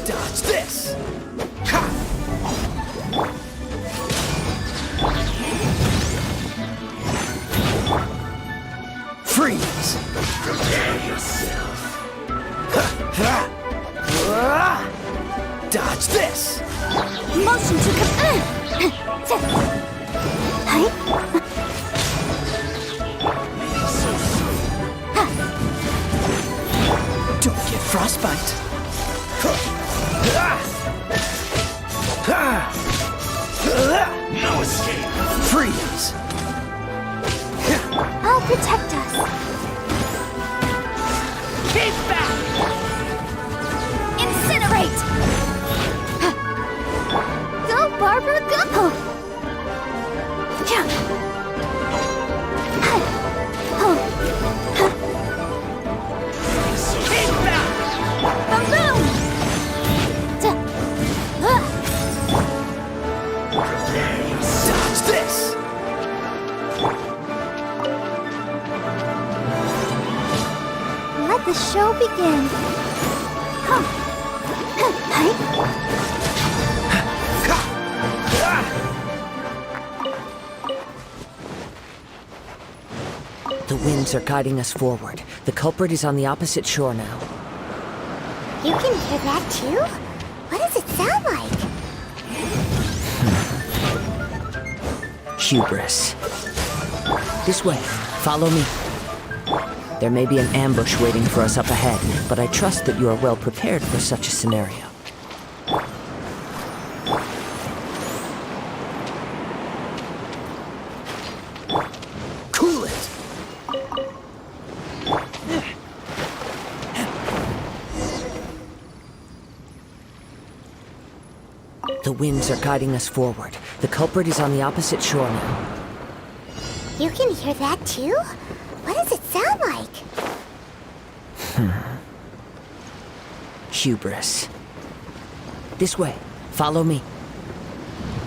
Dodge this! Freeze! Prepare yourself. Dodge this! Motion to Don't get frostbite. No escape. Freeze. I'll protect us. Keep back. Incinerate! Go, Barbara, go! Keep back. Balloon! Dodge this. Let the show begin. The winds are guiding us forward. The culprit is on the opposite shore now. You can hear that too? What does it sound like? Hubris. This way. Follow me. There may be an ambush waiting for us up ahead, but I trust that you are well prepared for such a scenario. Cool it. The winds are guiding us forward. The culprit is on the opposite shore now. You can hear that too? What does it sound like? Hubris. This way. Follow me.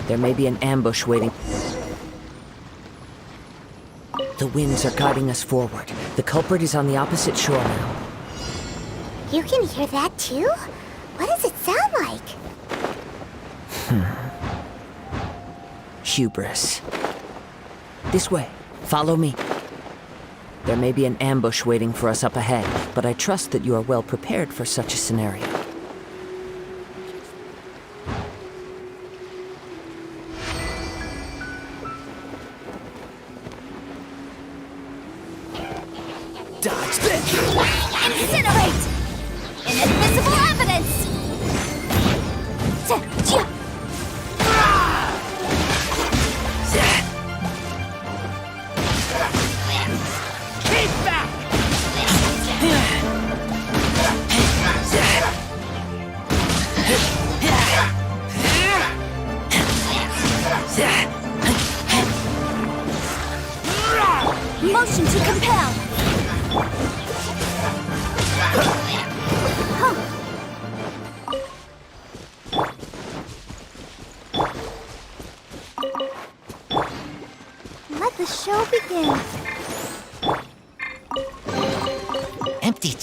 There may be an ambush waiting. The winds are guiding us forward. The culprit is on the opposite shore now. You can hear that too? What does it sound like? Hubris. This way. Follow me. There may be an ambush waiting for us up ahead, but I trust that you are well prepared for such a scenario. Dodge this. Incinerate! Inadmissible evidence!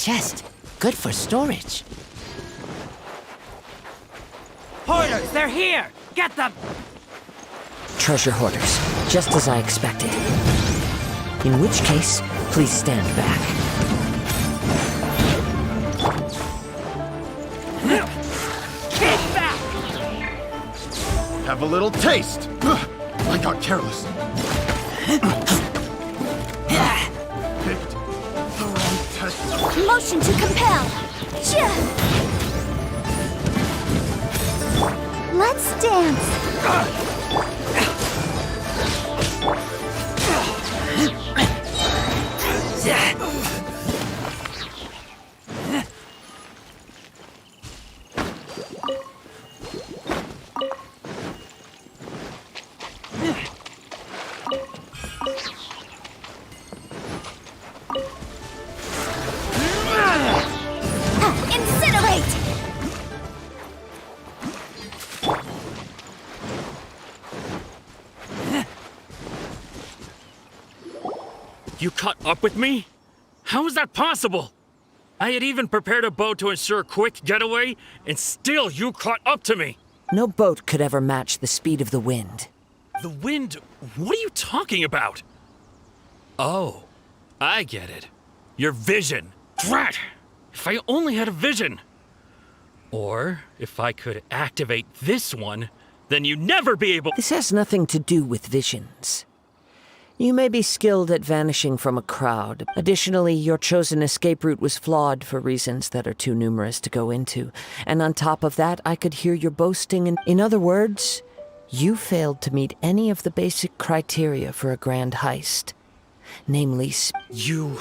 chest. Good for storage. Hoarders, they're here! Get them! Treasure hoarders, just as I expected. In which case, please stand back. Get back! Have a little taste. I got careless. Picked the wrong test. Motion to compel. Let's dance. Incinerate! You caught up with me? How is that possible? I had even prepared a boat to ensure a quick getaway, and still you caught up to me. No boat could ever match the speed of the wind. The wind? What are you talking about? Oh, I get it. Your vision. Drat! If I only had a vision. Or if I could activate this one, then you'd never be able— This has nothing to do with visions. You may be skilled at vanishing from a crowd. Additionally, your chosen escape route was flawed for reasons that are too numerous to go into. And on top of that, I could hear your boasting and— In other words, you failed to meet any of the basic criteria for a grand heist. Namely, You...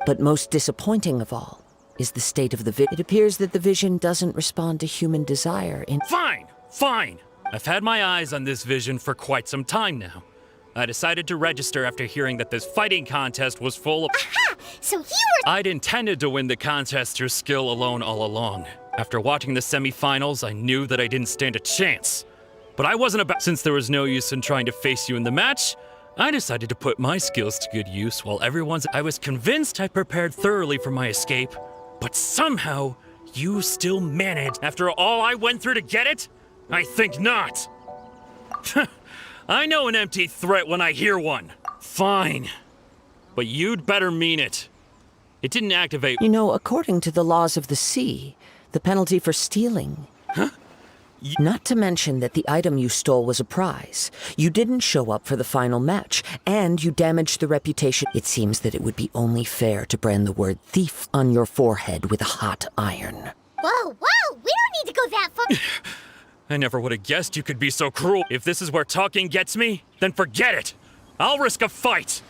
But most disappointing of all is the state of the It appears that the vision doesn't respond to human desire in— Fine! Fine! I've had my eyes on this vision for quite some time now. I decided to register after hearing that this fighting contest was full of— Aha! So you were— I'd intended to win the contest through skill alone all along. After watching the semifinals, I knew that I didn't stand a chance. But I wasn't about— Since there was no use in trying to face you in the match, I decided to put my skills to good use while everyone's— I was convinced I prepared thoroughly for my escape, but somehow you still managed. After all I went through to get it? I think not. I know an empty threat when I hear one. Fine. But you'd better mean it. It didn't activate— You know, according to the laws of the sea, the penalty for stealing— Huh? Not to mention that the item you stole was a prize. You didn't show up for the final match, and you damaged the reputation. It seems that it would be only fair to brand the word thief on your forehead with a hot iron. Whoa, whoa! We don't need to go that far. I never would have guessed you could be so cruel. If this is where talking gets me, then forget it. I'll risk a fight.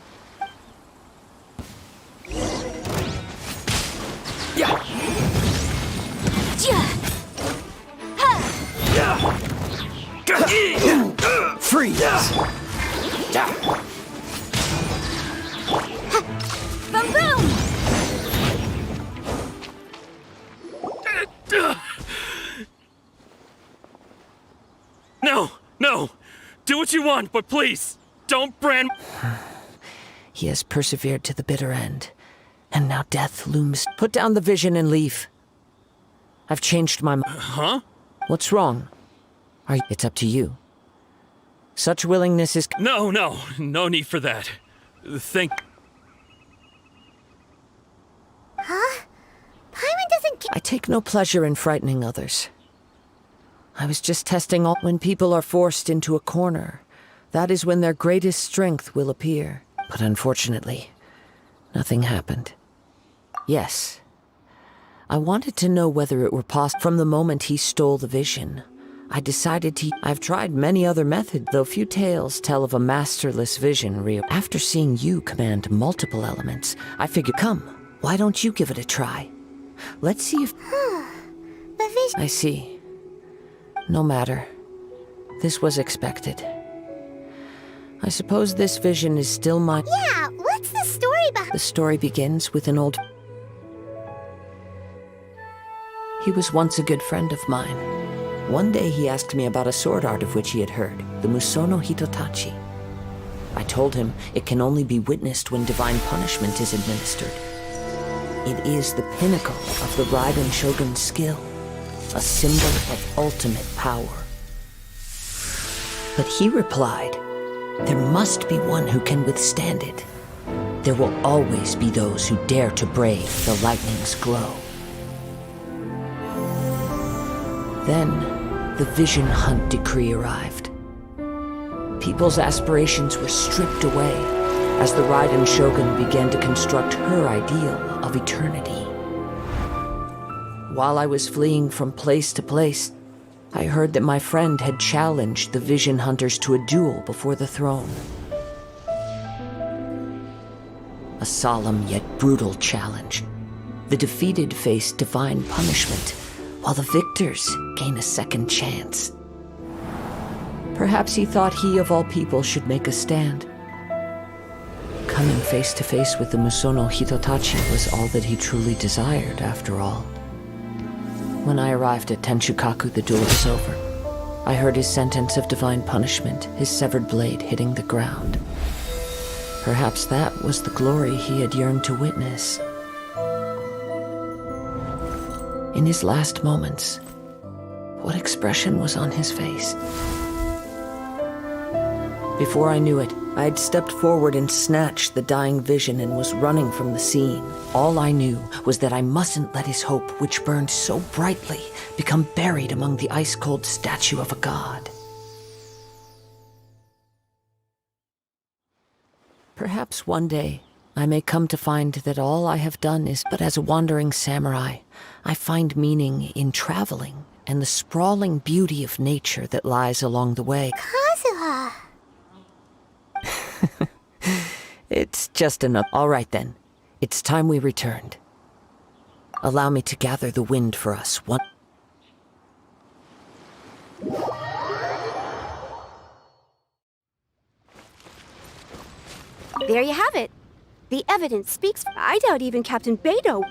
Yeah. Freeze! Boom, boom! No, no. Do what you want, but please, don't brand— He has persevered to the bitter end, and now death looms. Put down the vision and leave. I've changed my mind. Huh? What's wrong? It's up to you. Such willingness is— No need for that. Thank— Huh? Paimon doesn't— I take no pleasure in frightening others. I was just testing all— When people are forced into a corner, that is when their greatest strength will appear. But unfortunately, nothing happened. Yes, I wanted to know whether it were possible. From the moment he stole the vision, I decided to— I've tried many other methods, though few tales tell of a masterless vision real. After seeing you command multiple elements, I figured, come, why don't you give it a try? Let's see if— The vision— I see. No matter. This was expected. I suppose this vision is still mine. Yeah, what's the story behind— The story begins with an old— He was once a good friend of mine. One day he asked me about a sword art of which he had heard, the Musono Hitotachi. I told him it can only be witnessed when divine punishment is administered. It is the pinnacle of the Raiden Shogun's skill, a symbol of ultimate power. But he replied, there must be one who can withstand it. There will always be those who dare to brave the lightning's glow. Then, the Vision Hunt decree arrived. People's aspirations were stripped away as the Raiden Shogun began to construct her ideal of eternity. While I was fleeing from place to place, I heard that my friend had challenged the Vision Hunters to a duel before the throne. A solemn yet brutal challenge. The defeated face divine punishment, while the victors gain a second chance. Perhaps he thought he of all people should make a stand. Coming face to face with the Musono Hitotachi was all that he truly desired, after all. When I arrived at Tenshukaku, the duel was over. I heard his sentence of divine punishment, his severed blade hitting the ground. Perhaps that was the glory he had yearned to witness. In his last moments, what expression was on his face? Before I knew it, I had stepped forward and snatched the dying vision and was running from the scene. All I knew was that I mustn't let his hope, which burned so brightly, become buried among the ice-cold statue of a god. Perhaps one day, I may come to find that all I have done is but as a wandering samurai, I find meaning in traveling and the sprawling beauty of nature that lies along the way. Kazuha! It's just enough. All right then. It's time we returned. Allow me to gather the wind for us one. There you have it. The evidence speaks. I doubt even Captain Beidou.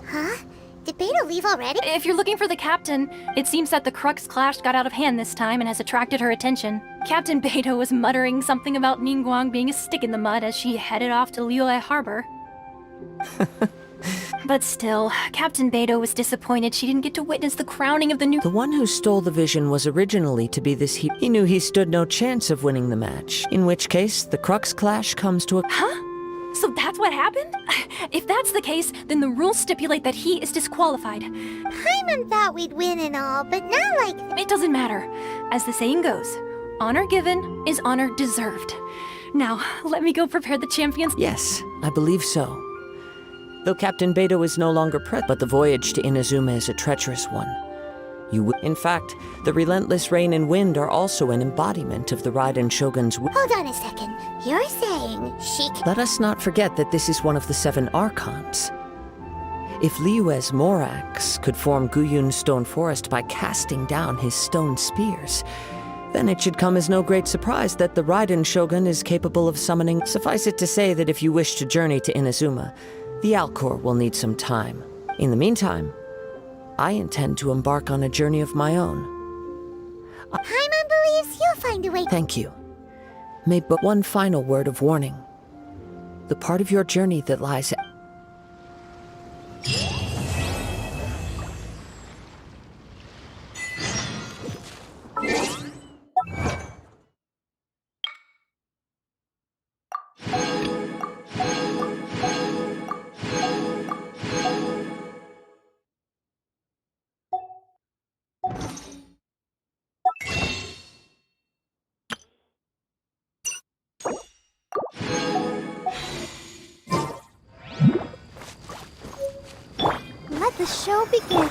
Huh? Did Beidou leave already? If you're looking for the captain, it seems that the Crux Clash got out of hand this time and has attracted her attention. Captain Beidou was muttering something about Ningguang being a stick in the mud as she headed off to Liyue Harbor. But still, Captain Beidou was disappointed she didn't get to witness the crowning of the new— The one who stole the vision was originally to be this he knew he stood no chance of winning the match, in which case the Crux Clash comes to a— Huh? So that's what happened? If that's the case, then the rules stipulate that he is disqualified. Paimon thought we'd win and all, but not like— It doesn't matter. As the saying goes, honor given is honor deserved. Now, let me go prepare the champions— Yes, I believe so. Though Captain Beidou is no longer present, but the voyage to Inazuma is a treacherous one. In fact, the relentless rain and wind are also an embodiment of the Raiden Shogun's— Hold on a second. You're saying she can— Let us not forget that this is one of the 7 Archons. If Liyue's Morax could form Guyun's stone forest by casting down his stone spears, then it should come as no great surprise that the Raiden Shogun is capable of summoning— Suffice it to say that if you wish to journey to Inazuma, the Alcor will need some time. In the meantime, I intend to embark on a journey of my own. Paimon believes you'll find a way— Thank you. May but one final word of warning. The part of your journey that lies— Let the show begin.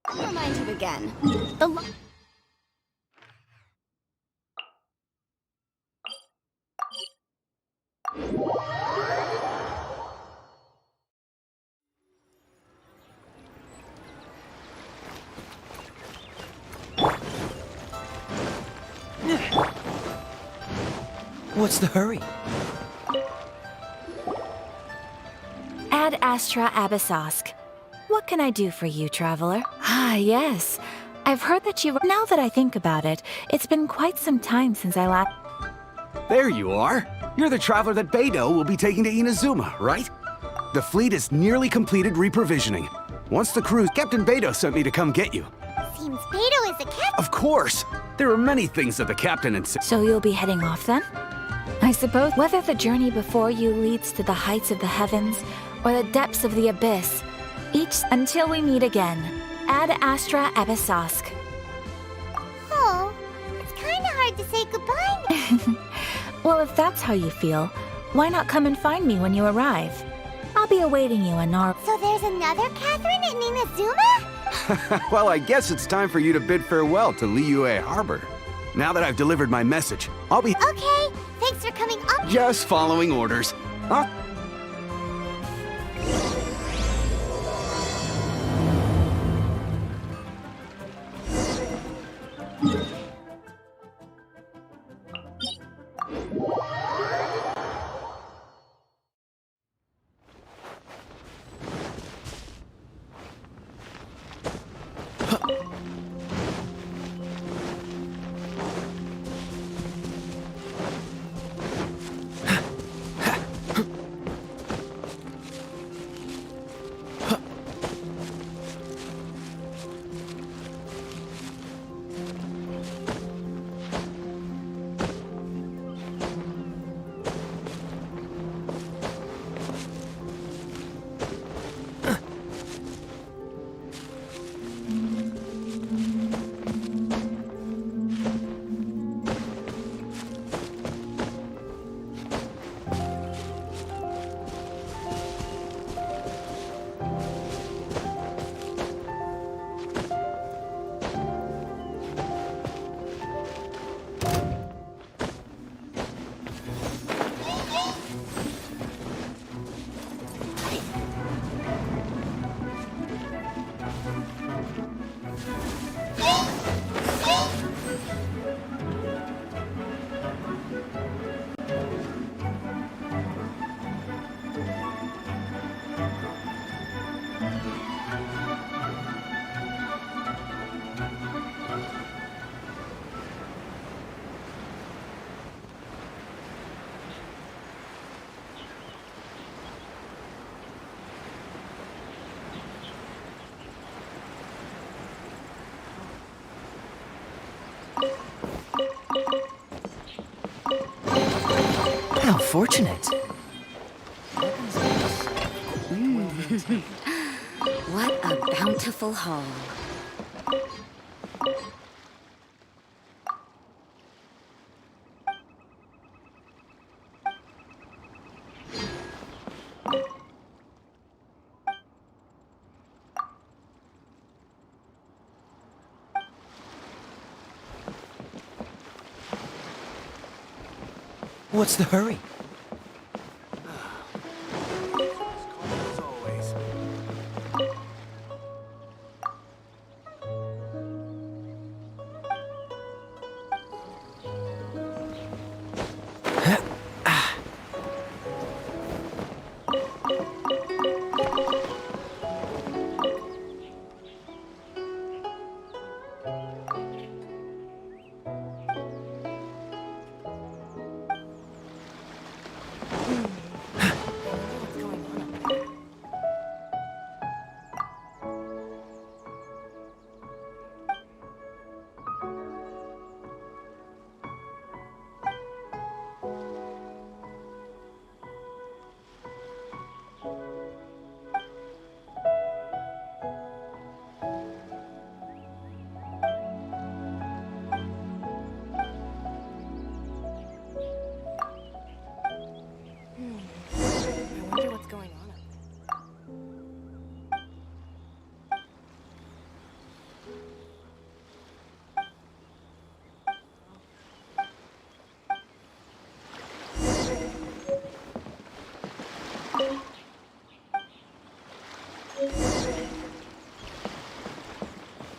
I'll remind you again. What's the hurry? Ad Astra Abyssosk. What can I do for you, traveler? Ah, yes. I've heard that you... Now that I think about it, it's been quite some time since I last... There you are. You're the traveler that Beidou will be taking to Inazuma, right? The fleet is nearly completed reprovisioning. Once the cruise... Captain Beidou sent me to come get you. Seems Beidou is a captain. Of course! There are many things that the captain insists. So you'll be heading off then? I suppose whether the journey before you leads to the heights of the heavens or the depths of the abyss, each until we meet again. Ad Astra Abyssosk. Oh, it's kind of hard to say goodbye. Well, if that's how you feel, why not come and find me when you arrive? I'll be awaiting you in our... So there's another Catherine in Inazuma? Well, I guess it's time for you to bid farewell to Liyue Harbor. Now that I've delivered my message, I'll be... Okay, thanks for coming up. Just following orders. How fortunate. What a bountiful haul. What's the hurry?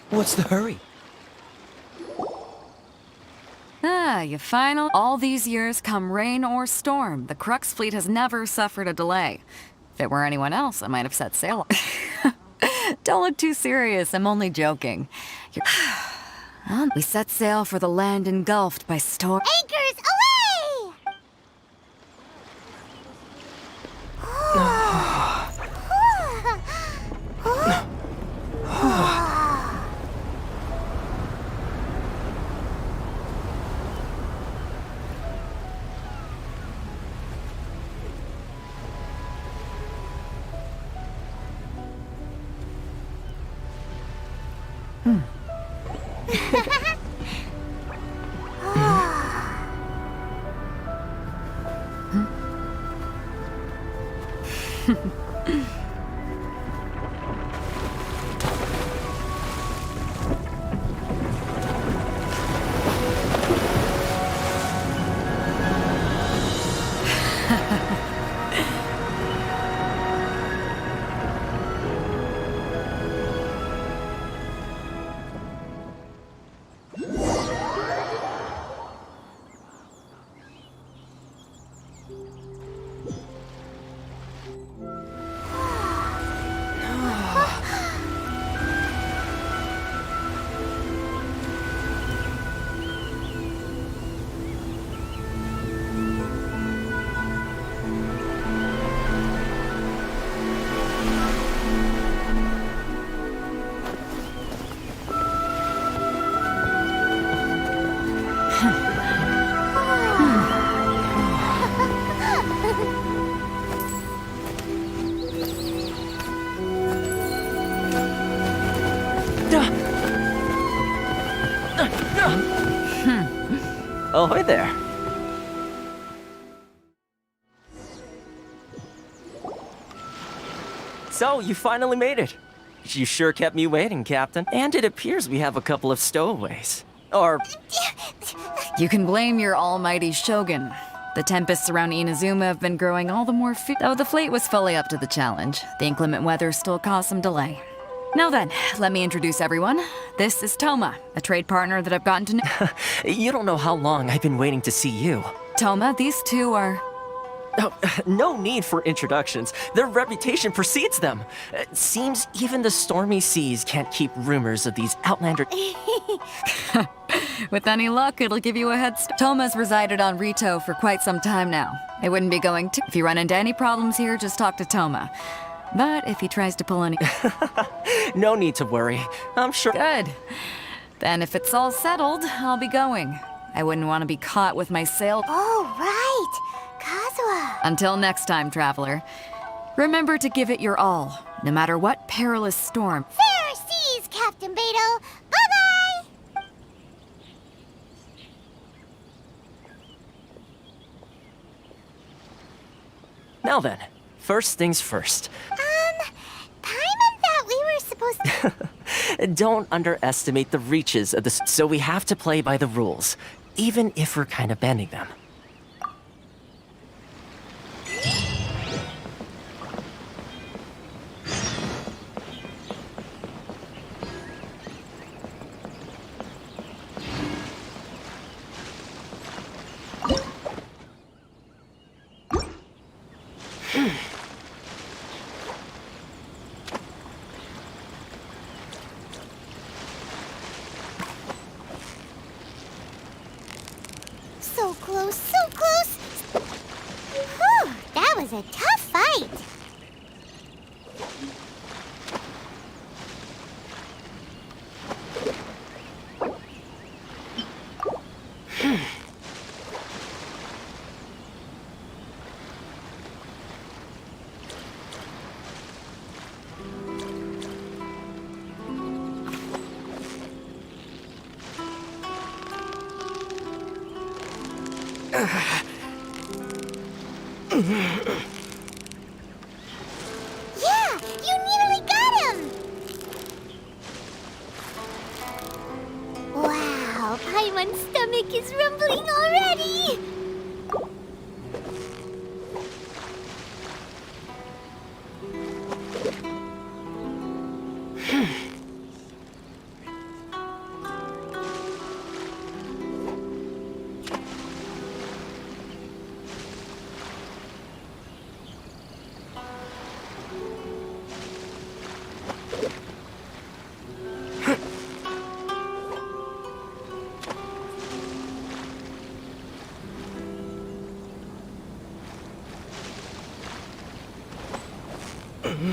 What's the hurry? Ah, you final. All these years, come rain or storm, the Crux fleet has never suffered a delay. If it were anyone else, I might have set sail. Don't look too serious, I'm only joking. We set sail for the land engulfed by storm. Anchors away! Ahoy there. So, you finally made it. You sure kept me waiting, Captain. And it appears we have a couple of stowaways. Or... You can blame your almighty Shogun. The tempests around Inazuma have been growing all the more though the fleet was fully up to the challenge. The inclement weather still caused some delay. Now then, let me introduce everyone. This is Toma, a trade partner that I've gotten to know. You don't know how long I've been waiting to see you. Toma, these two are... Oh, no need for introductions. Their reputation precedes them. Seems even the stormy seas can't keep rumors of these outlander... With any luck, it'll give you a head start. Toma's resided on Rito for quite some time now. It wouldn't be going to... If you run into any problems here, just talk to Toma. But if he tries to pull any... No need to worry. I'm sure... Good. Then if it's all settled, I'll be going. I wouldn't want to be caught with my sail... Oh, right! Kazuha! Until next time, traveler. Remember to give it your all, no matter what perilous storm. Fair seas, Captain Beto! Bye-bye! Now then, first things first. Paimon thought we were supposed to... Don't underestimate the reaches of this, so we have to play by the rules, even if we're kind of bending them. So close, so close! Whew, that was a tough fight! Yeah, you nearly got him! Wow, Paimon's stomach is rumbling already! So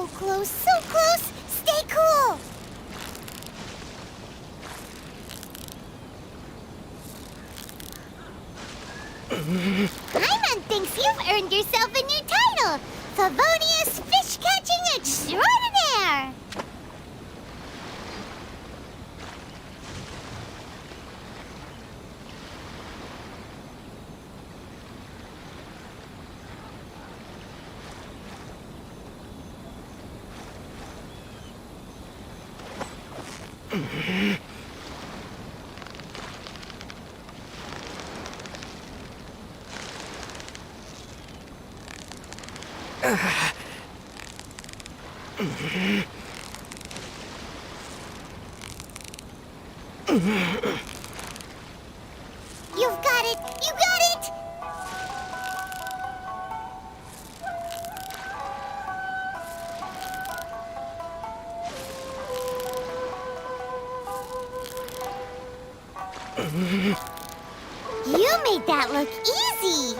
close, so close! Stay cool! Paimon thinks you've earned yourself a new title! Favonius Fish-Catching Extraordinaire! You've got it! You got it! You made that look easy!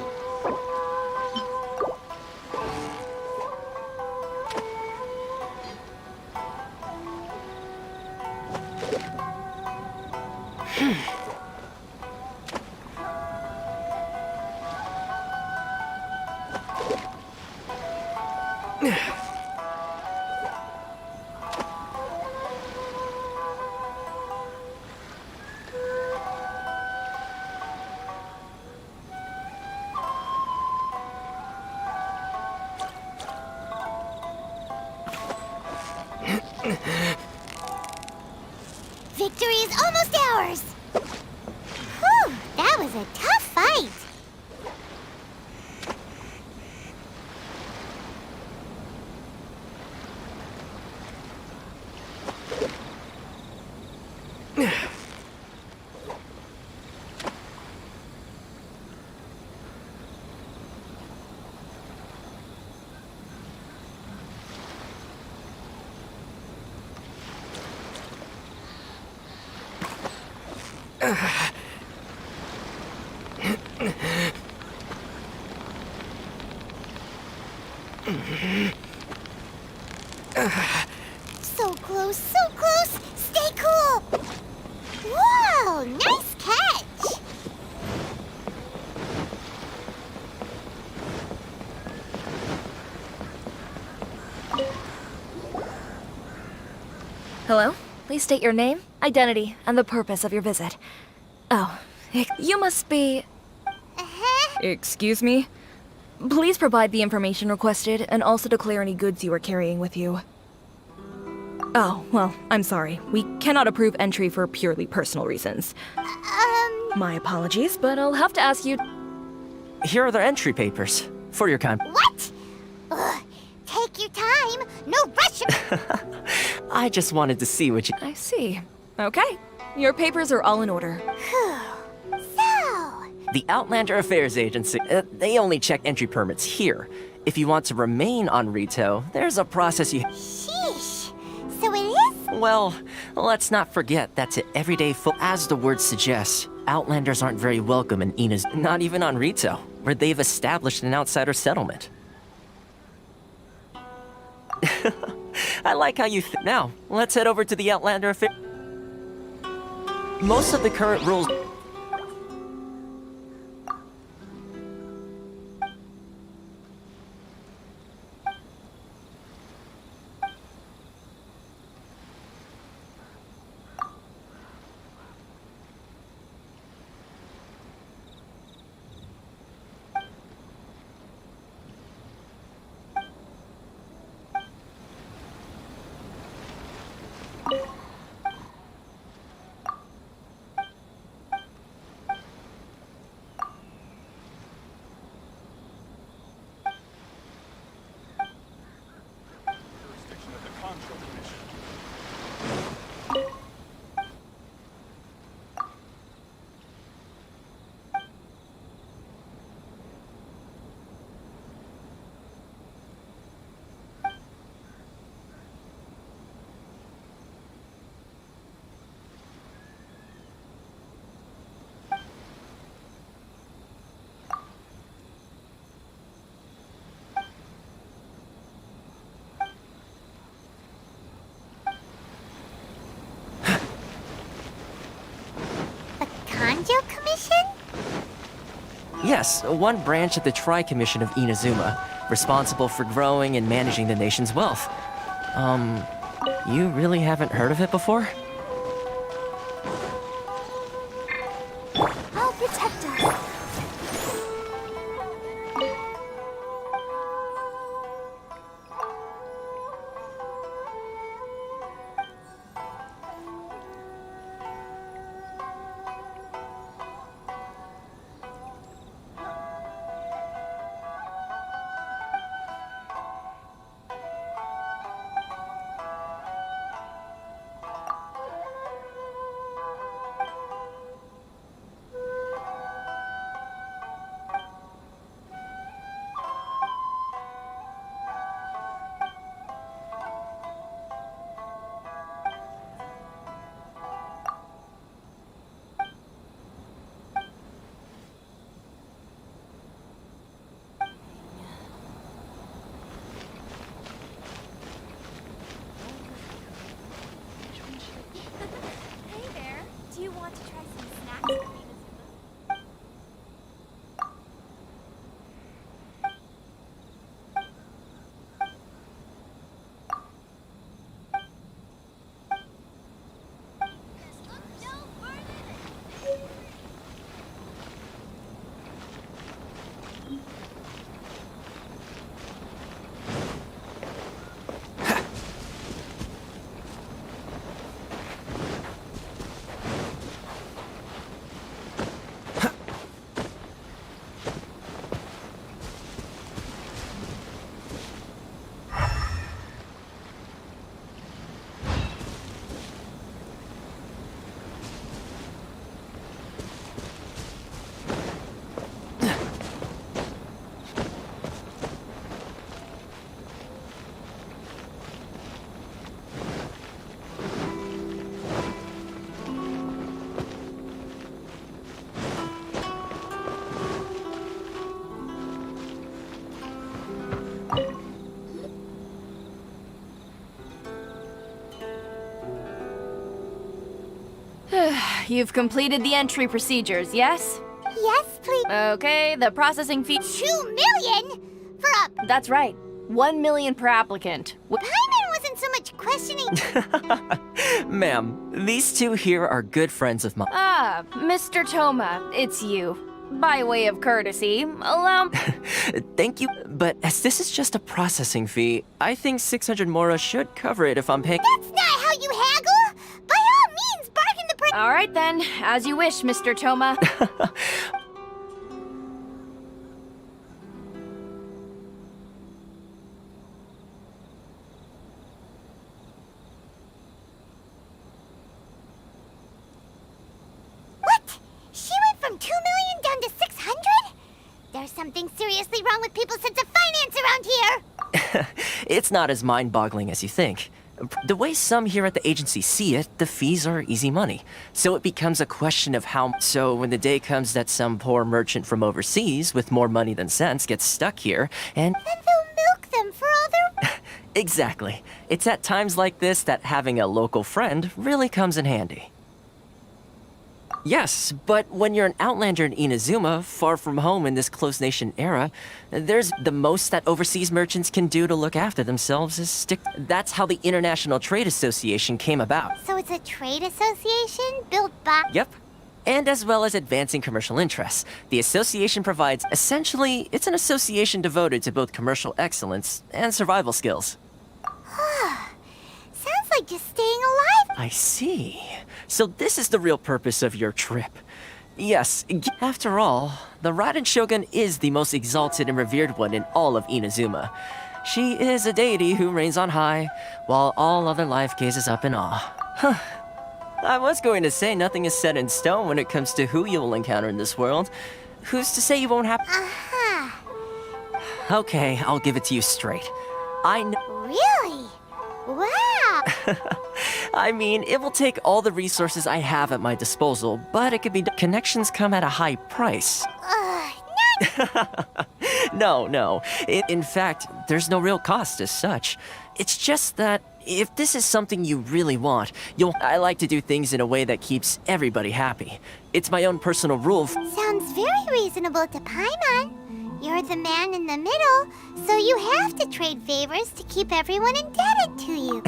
Victory is almost ours! Whew, that was a tough fight! So close, so close! Stay cool! Whoa, nice catch! Hello? Please state your name, identity, and the purpose of your visit. Oh, you must be... Excuse me? Please provide the information requested and also declare any goods you are carrying with you. Oh, well, I'm sorry. We cannot approve entry for purely personal reasons. My apologies, but I'll have to ask you... Here are their entry papers. For your kind. What? Ugh, take your time. No rush. I just wanted to see what you... I see. Okay. Your papers are all in order. The Outlander Affairs Agency, they only check entry permits here. If you want to remain on Rito, there's a process you... Sheesh. So it is? Well, let's not forget that's an everyday as the word suggests, Outlanders aren't very welcome in Ina's, not even on Rito, where they've established an outsider settlement. I like how you Now, let's head over to the Outlander Affairs... Most of the current rules... Banjo Commission? Yes, one branch of the Tri-Commission of Inazuma, responsible for growing and managing the nation's wealth. You really haven't heard of it before? I'll protect us. Hey there, do you want to try some snacks from Inazuma? You've completed the entry procedures, yes? Yes, please. Okay, the processing fee. 2 million? For a... That's right. 1 million per applicant. Paimon wasn't so much questioning... Ma'am, these two here are good friends of mine. Ah, Mr. Toma, it's you. By way of courtesy, allow... Thank you, but as this is just a processing fee, I think 600 mora should cover it if I'm paying. That's not how you haggle! By all means, bargain the price... All right then, as you wish, Mr. Toma. What? She went from 2 million down to 600? There's something seriously wrong with people's sense of finance around here! It's not as mind-boggling as you think. The way some here at the agency see it, the fees are easy money. So it becomes a question of how... So when the day comes that some poor merchant from overseas with more money than sense gets stuck here, and... Then they'll milk them for all their... Exactly. It's at times like this that having a local friend really comes in handy. Yes, but when you're an outlander in Inazuma, far from home in this closed nation era, there's the most that overseas merchants can do to look after themselves is stick. That's how the International Trade Association came about. So it's a trade association built by... Yep. And as well as advancing commercial interests. The association provides, essentially, it's an association devoted to both commercial excellence and survival skills. Sounds like just staying alive. I see. So this is the real purpose of your trip. Yes, after all, the Raiden Shogun is the most exalted and revered one in all of Inazuma. She is a deity who reigns on high, while all other life gazes up in awe. Huh. I was going to say nothing is set in stone when it comes to who you'll encounter in this world. Who's to say you won't have... Okay, I'll give it to you straight. I know... Really? Wow! I mean, it will take all the resources I have at my disposal, but it could be... Connections come at a high price. No. In fact, there's no real cost as such. It's just that if this is something you really want, I like to do things in a way that keeps everybody happy. It's my own personal rule. Sounds very reasonable to Paimon. You're the man in the middle, so you have to trade favors to keep everyone indebted to you.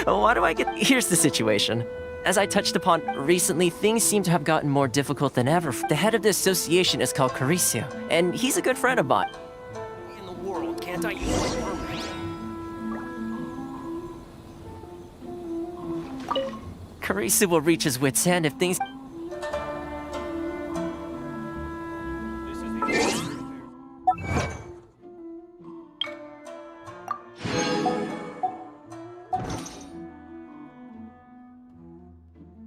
Why do I get... Here's the situation. As I touched upon recently, things seem to have gotten more difficult than ever. The head of the association is called Caricio, and he's a good friend of mine. In the world, can't I use my program? Caricio will reach his wits' end if things...